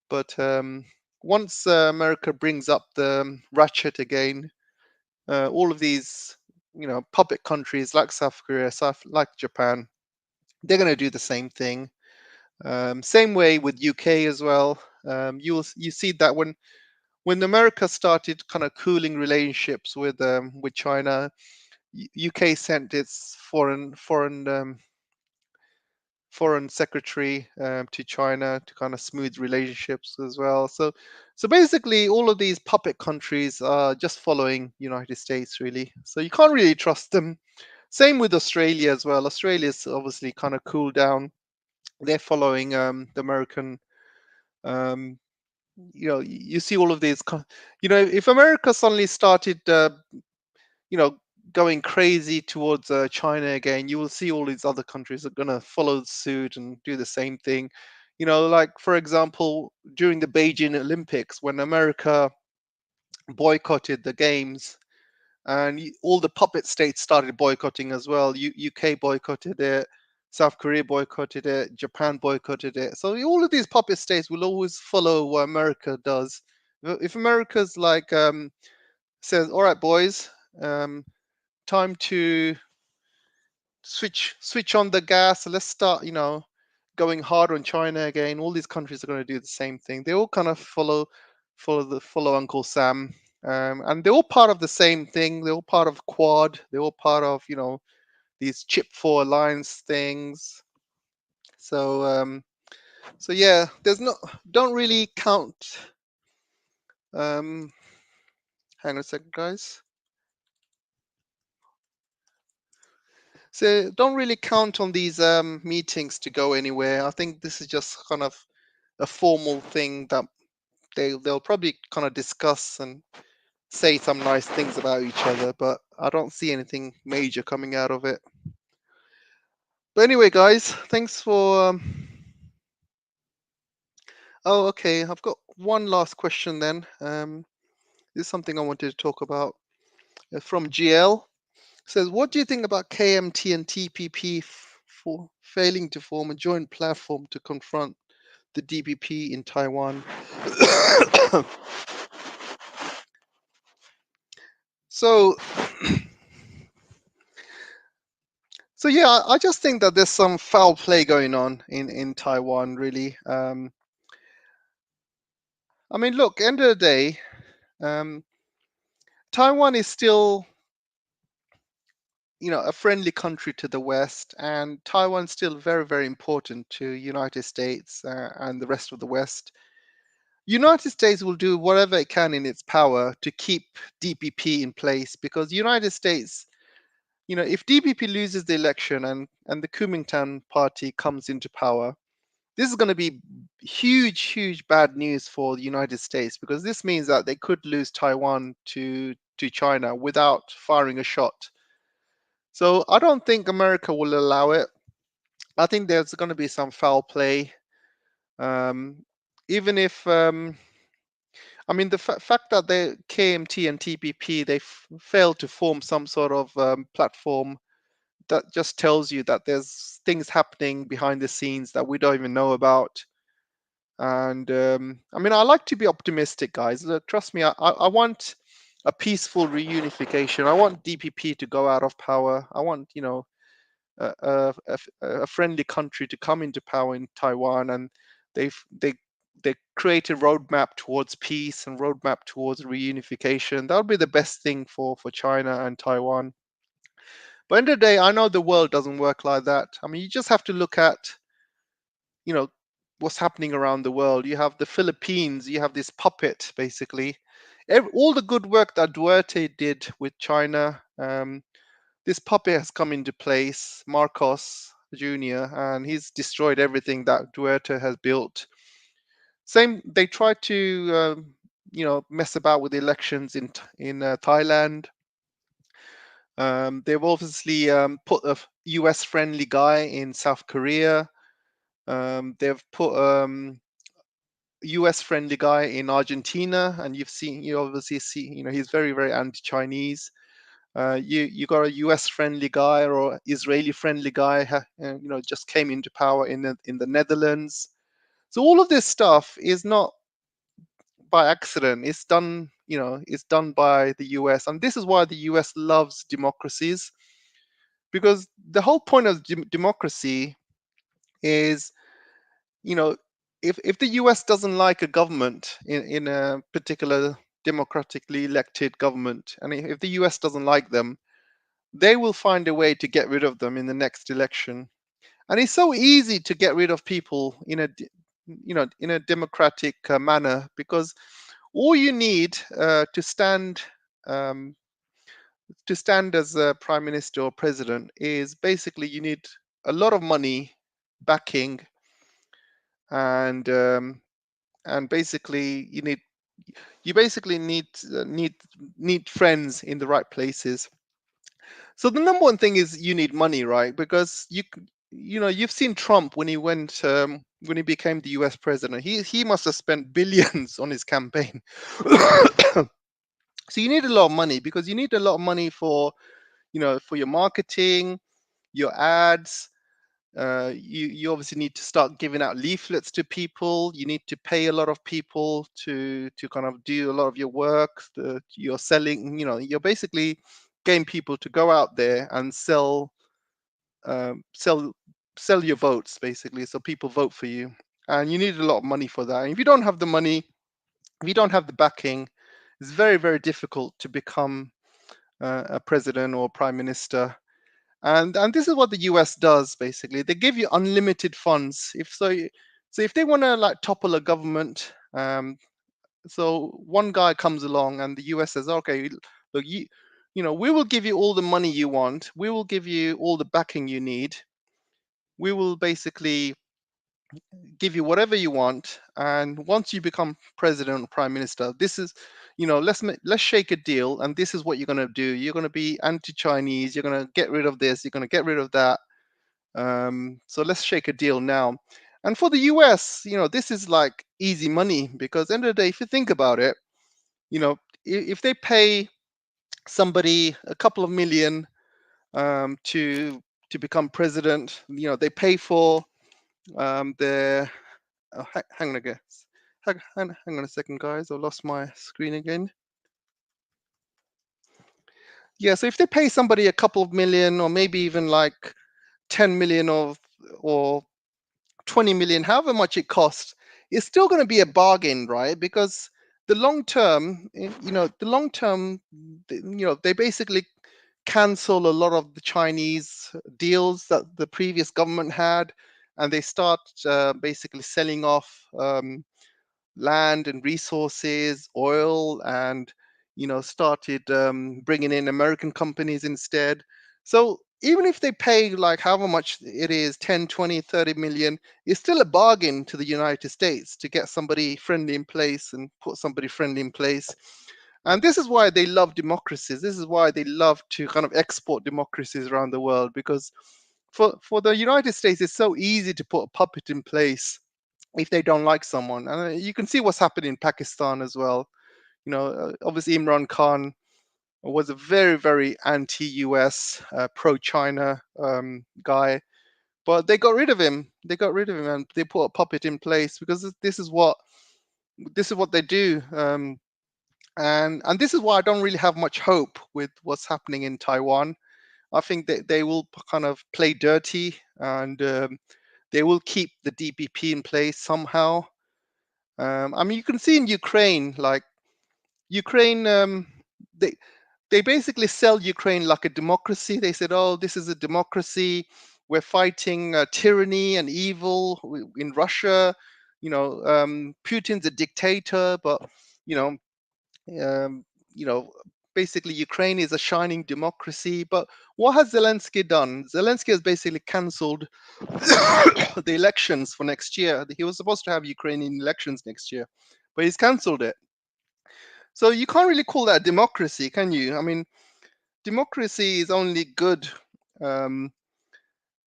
But once America brings up the ratchet again, all of these, puppet countries like South Korea, like Japan, they're going to do the same thing. Same way with UK as well. You see that when America started kind of cooling relationships with China, UK sent its foreign secretary to China to kind of smooth relationships as well. So basically, all of these puppet countries are just following United States really. So you can't really trust them. Same with Australia as well. Australia's obviously kind of cooled down. They're following the American. Um, you see all of these. If America suddenly started, you know, going crazy towards China again, you will see all these other countries are going to follow suit and do the same thing. Like for example, during the Beijing Olympics, when America boycotted the games, and all the puppet states started boycotting as well. UK boycotted it, South Korea boycotted it, Japan boycotted it. So all of these puppet states will always follow what America does. If America's like says, "All right, boys, um, time to switch on the gas. Let's start, going hard on China again." All these countries are going to do the same thing. They all kind of follow Uncle Sam, and they're all part of the same thing. They're all part of Quad. They're all part of these Chip for Alliance things. So yeah, there's not don't really count. Um, Hang on a second, guys. So don't really count on these meetings to go anywhere. I think this is just kind of a formal thing that they'll probably kind of discuss and say some nice things about each other, but I don't see anything major coming out of it. But anyway, guys, thanks for. Oh, okay. I've got one last question then. This is something I wanted to talk about. From GL. It says, what do you think about KMT and TPP for failing to form a joint platform to confront the DPP in Taiwan? so So yeah, I just think that there's some foul play going on in Taiwan. Really, I mean, look, end of the day, um, Taiwan is still, a friendly country to the West, and Taiwan's still very, very important to United States and the rest of the West. United States will do whatever it can in its power to keep DPP in place because United States, if DPP loses the election and the Kuomintang party comes into power, this is going to be huge, huge bad news for the United States because this means that they could lose Taiwan to China without firing a shot. So I don't think America will allow it. I think there's going to be some foul play. Um, Even if, I mean, the fact that the KMT and TPP they failed to form some sort of platform, that just tells you that there's things happening behind the scenes that we don't even know about. And I mean, I like to be optimistic, guys. Look, trust me, I want a peaceful reunification. I want DPP to go out of power. I want, a friendly country to come into power in Taiwan, and they they create a roadmap towards peace and roadmap towards reunification. That would be the best thing for China and Taiwan. But end of the day, I know the world doesn't work like that. I mean, you just have to look at, you know, what's happening around the world. You have the Philippines, you have this puppet basically. All the good work that Duerte did with China, this puppet has come into place, Marcos Jr., and he's destroyed everything that Duerte has built. Same, they tried to, mess about with the elections in Thailand. They've obviously put a U.S. friendly guy in South Korea. They've put US friendly guy in Argentina, and you obviously see, he's very, very anti-Chinese. You got a US friendly guy or Israeli friendly guy, just came into power in the Netherlands. So all of this stuff is not by accident. It's done, it's done by the US, and this is why the US loves democracies, because the whole point of democracy is, you know, if the US doesn't like a government in a particular democratically elected government, and if the US doesn't like them, they will find a way to get rid of them in the next election. And it's so easy to get rid of people in a democratic manner, because all you need um, to stand as a prime minister or president is basically you need a lot of money backing, and basically you basically need friends in the right places. So the number one thing is you need money, right? Because you've seen Trump when he became the US president. He must have spent billions on his campaign. So you need a lot of money, because you need a lot of money for your marketing, your ads. You obviously need to start giving out leaflets to people. You need to pay a lot of people to kind of do a lot of your work. You're selling, you're basically getting people to go out there and um, sell sell your votes, basically, so people vote for you. And you need a lot of money for that. And if you don't have the money, if you don't have the backing, it's very, very difficult to become a president or prime minister. And this is what the US does. Basically, they give you unlimited funds. So if they want to like topple a government, so one guy comes along and the US says, okay, look, we will give you all the money you want, we will give you all the backing you need, we will basically give you whatever you want, and once you become president or prime minister, this is, let's shake a deal, and this is what you're going to do. You're going to be anti-Chinese, you're going to get rid of this, you're going to get rid of that. So let's shake a deal now. And for the US, this is like easy money, because at the end of the day, if you think about it, if they pay somebody a couple of million to become president, they pay for their. Oh, hang on again. Hang on a second, guys. I lost my screen again. Yeah, so if they pay somebody a couple of million, or maybe even like 10 million or 20 million, however much it costs, it's still going to be a bargain, right? Because the long term, they basically cancel a lot of the Chinese deals that the previous government had, and they start basically selling off land and resources, oil, and started bringing in American companies instead. So even if they pay like however much it is, 10, 20, 30 million, it's still a bargain to the United States to get somebody friendly in place and put somebody friendly in place. And this is why they love democracies. This is why they love to kind of export democracies around the world, because for the United States, it's so easy to put a puppet in place if they don't like someone. And you can see what's happened in Pakistan as well. Obviously Imran Khan was a very, very anti-US, pro-China guy, but they got rid of him. They got rid of him, and they put a puppet in place, because this is what they do. And this is why I don't really have much hope with what's happening in Taiwan. I think that they will kind of play dirty, and they will keep the DPP in place somehow. I mean, you can see in Ukraine, like Ukraine, they they basically sell Ukraine like a democracy. They said, "Oh, this is a democracy. We're fighting tyranny and evil in Russia. Putin's a dictator, but you know, um, you know, basically Ukraine is a shining democracy." But what has Zelensky done? Zelensky has basically cancelled the elections for next year. He was supposed to have Ukrainian elections next year, but he's cancelled it. So you can't really call that democracy, can you? I mean, democracy is only good um,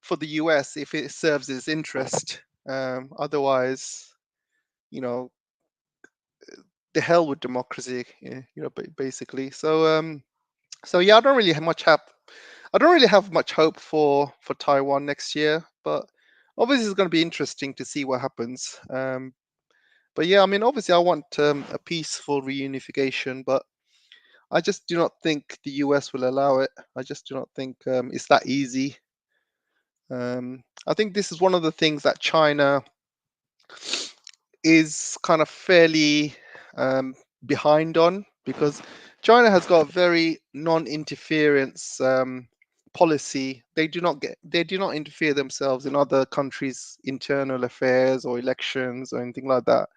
for the US if it serves its interest. Otherwise, you know, the hell with democracy. Basically. So yeah, I don't really have much hope for Taiwan next year, but obviously it's going to be interesting to see what happens. But yeah, I mean, obviously I want a peaceful reunification, but I just do not think the US will allow it. I just do not think it's that easy. I think this is one of the things that China is kind of fairly um, behind on, because China has got a very non-interference policy. They do not interfere themselves in other countries' internal affairs or elections or anything like that.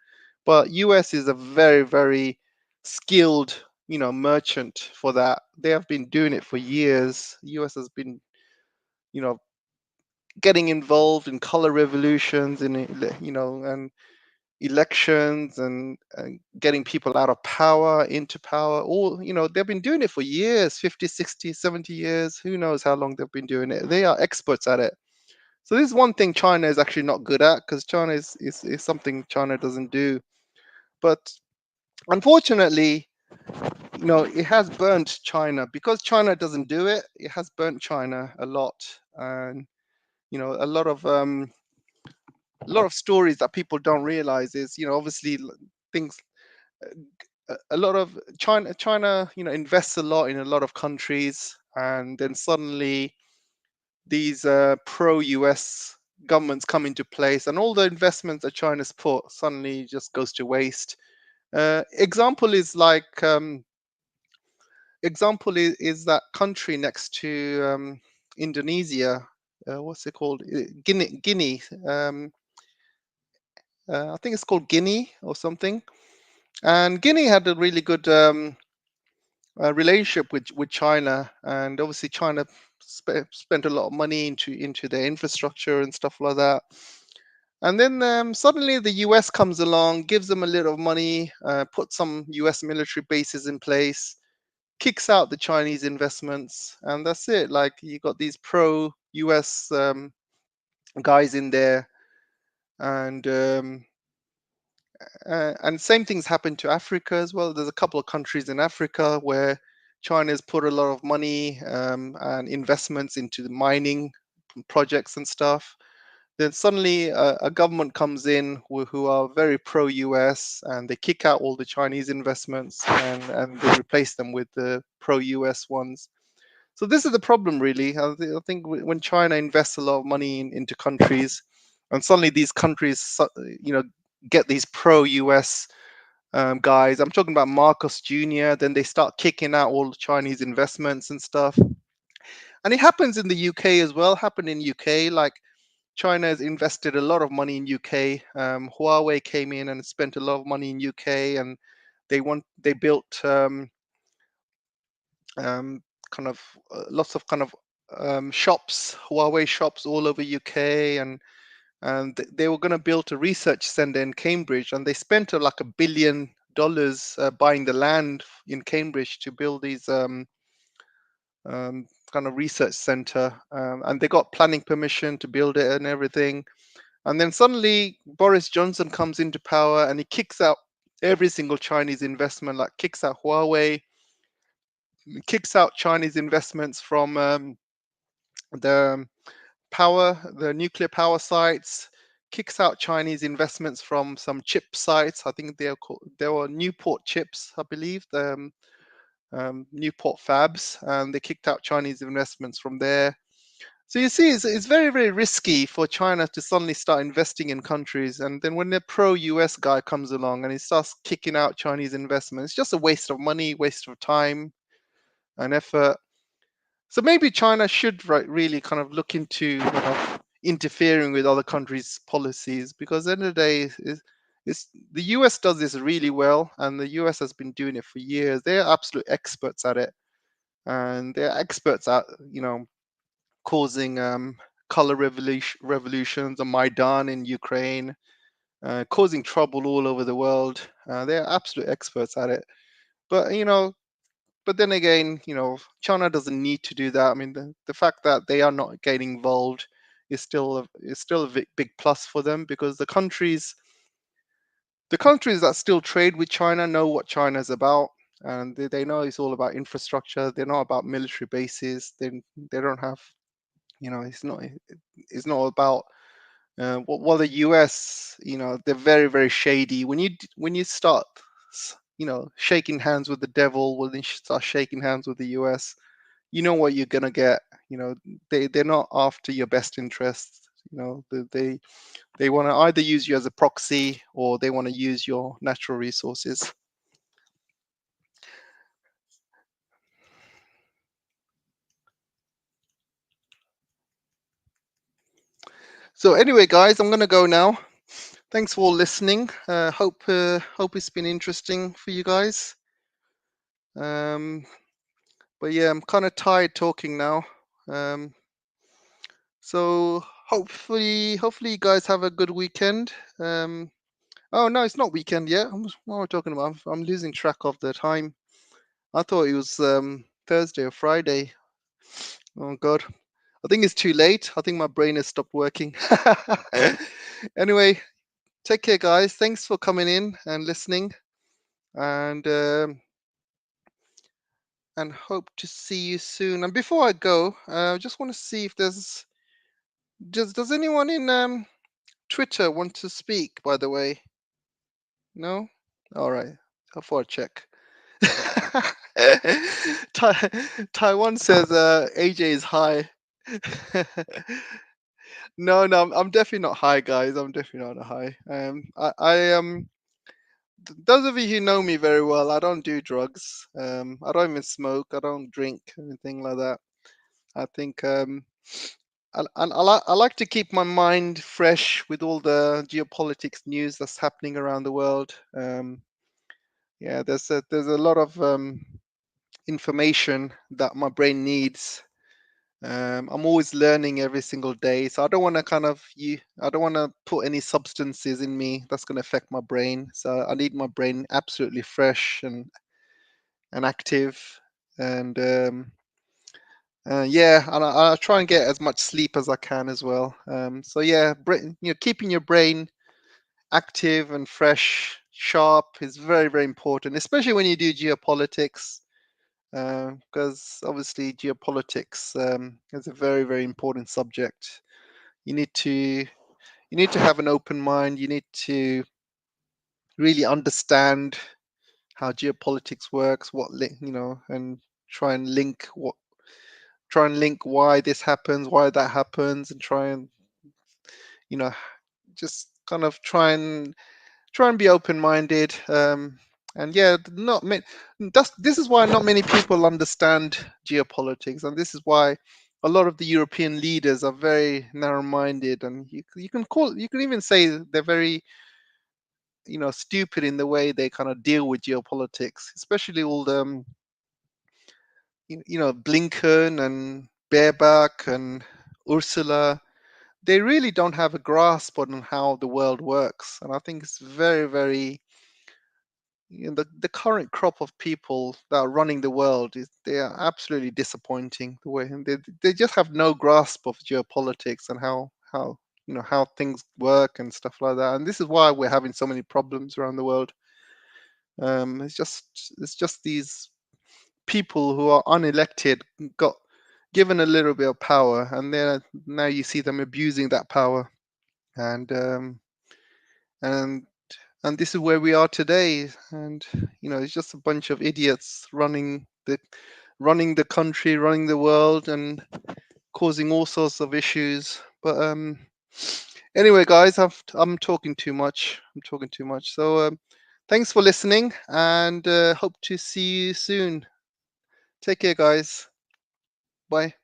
But US is a very, very skilled, merchant for that. They have been doing it for years. US has been, you know, getting involved in color revolutions and elections and getting people out of power into power. All, they've been doing it for years, 50, 60, 70 years. Who knows how long they've been doing it? They are experts at it. So this is one thing China is actually not good at, because China is something China doesn't do. But unfortunately, it has burnt China, because China doesn't do it. It has burnt China a lot, and a lot of stories that people don't realize is, obviously things. A lot of China, invests a lot in a lot of countries, and then suddenly these pro-US governments come into place, and all the investments that China's put suddenly just goes to waste. Example is like example is that country next to Indonesia. What's it called? Guinea. I think it's called Guinea or something. And Guinea had a really good relationship with China, and obviously China spent a lot of money into their infrastructure and stuff like that. And then suddenly the US comes along, gives them a little money, puts some US military bases in place, kicks out the Chinese investments, and that's it. Like, you got these pro-US guys in there, and same things happen to Africa as well. There's a couple of countries in Africa where China's put a lot of money and investments into the mining projects and stuff. Then suddenly a government comes in who are very pro-US, and they kick out all the Chinese investments, and they replace them with the pro-US ones. So this is the problem, really. I think when China invests a lot of money into countries, and suddenly these countries, get these pro-US guys. I'm talking about Marcos Jr. Then they start kicking out all the Chinese investments and stuff. And it happens in the UK as well. Happened in UK. Like, China has invested a lot of money in UK. Huawei came in and spent a lot of money in UK, and they built kind of lots of kind of shops, Huawei shops all over UK, and they were going to build a research center in Cambridge, and they spent like $1 billion buying the land in Cambridge to build these kind of research center, and they got planning permission to build it and everything. And then suddenly Boris Johnson comes into power, and he kicks out every single Chinese investment, like kicks out Huawei, kicks out Chinese investments from the the nuclear power sites, kicks out Chinese investments from some chip sites. I think they were Newport chips, I believe, the Newport fabs, and they kicked out Chinese investments from there. So you see, it's very, very risky for China to suddenly start investing in countries. And then when the pro US guy comes along and he starts kicking out Chinese investment, it's just a waste of money, waste of time and effort. So maybe China should really kind of look into interfering with other countries' policies, because at the end of the day, the US does this really well, and the US has been doing it for years. They're absolute experts at it, and they're experts at causing color revolutions, and Maidan in Ukraine, causing trouble all over the world. They're absolute experts at it. But but then again, China doesn't need to do that. I mean, the fact that they are not getting involved is still a big plus for them, because the countries that still trade with China know what China is about, and they know it's all about infrastructure. They're not about military bases. They don't have, it's not about while the US, they're very, very shady. When you start, shaking hands with the devil, when you start shaking hands with the US, you know what you're gonna get. They're not after your best interests. They want to either use you as a proxy, or they want to use your natural resources. So anyway, guys, I'm gonna go now. Thanks for listening. Hope it's been interesting for you guys. Um, but yeah, I'm kind of tired talking now. Um, so hopefully you guys have a good weekend. Oh no, it's not weekend yet. What am I talking about? I'm losing track of the time. I thought it was Thursday or Friday. Oh God, I think it's too late. I think my brain has stopped working. Anyway, take care, guys. Thanks for coming in and listening, and hope to see you soon. And before I go, I just want to see if does anyone in Twitter want to speak, by the way? No? All right. I thought I'd check. Taiwan says AJ is high. No, no, I'm definitely not high, guys. I'm definitely not high. Those of you who know me very well, I don't do drugs. I don't even smoke. I don't drink anything like that. I think I like to keep my mind fresh with all the geopolitics news that's happening around the world. Yeah, there's a lot of information that my brain needs. I'm always learning every single day, so I don't want to I don't want to put any substances in me that's going to affect my brain. So I need my brain absolutely fresh and active, and yeah, and I try and get as much sleep as I can as well. So yeah, keeping your brain active and fresh, sharp is very, very important, especially when you do geopolitics, because obviously geopolitics is a very, very important subject. You need to you need to have an open mind. You need to really understand how geopolitics works, and try and link why this happens, why that happens, and you know just kind of try and be open-minded. And yeah, not many, this is why not many people understand geopolitics, and this is why a lot of the European leaders are very narrow-minded, and you can even say they're very stupid in the way they kind of deal with geopolitics, especially all the Blinken and Baerbock and Ursula. They really don't have a grasp on how the world works, and I think it's very, very the current crop of people that are running the world they are absolutely disappointing. The way they just have no grasp of geopolitics and how things work and stuff like that. And this is why we're having so many problems around the world. It's just these people who are unelected got given a little bit of power, and then now you see them abusing that power, and and and this is where we are today. And it's just a bunch of idiots running the country, running the world, and causing all sorts of issues. But anyway, guys, I'm talking too much. I'm talking too much. So thanks for listening, and hope to see you soon. Take care, guys. Bye.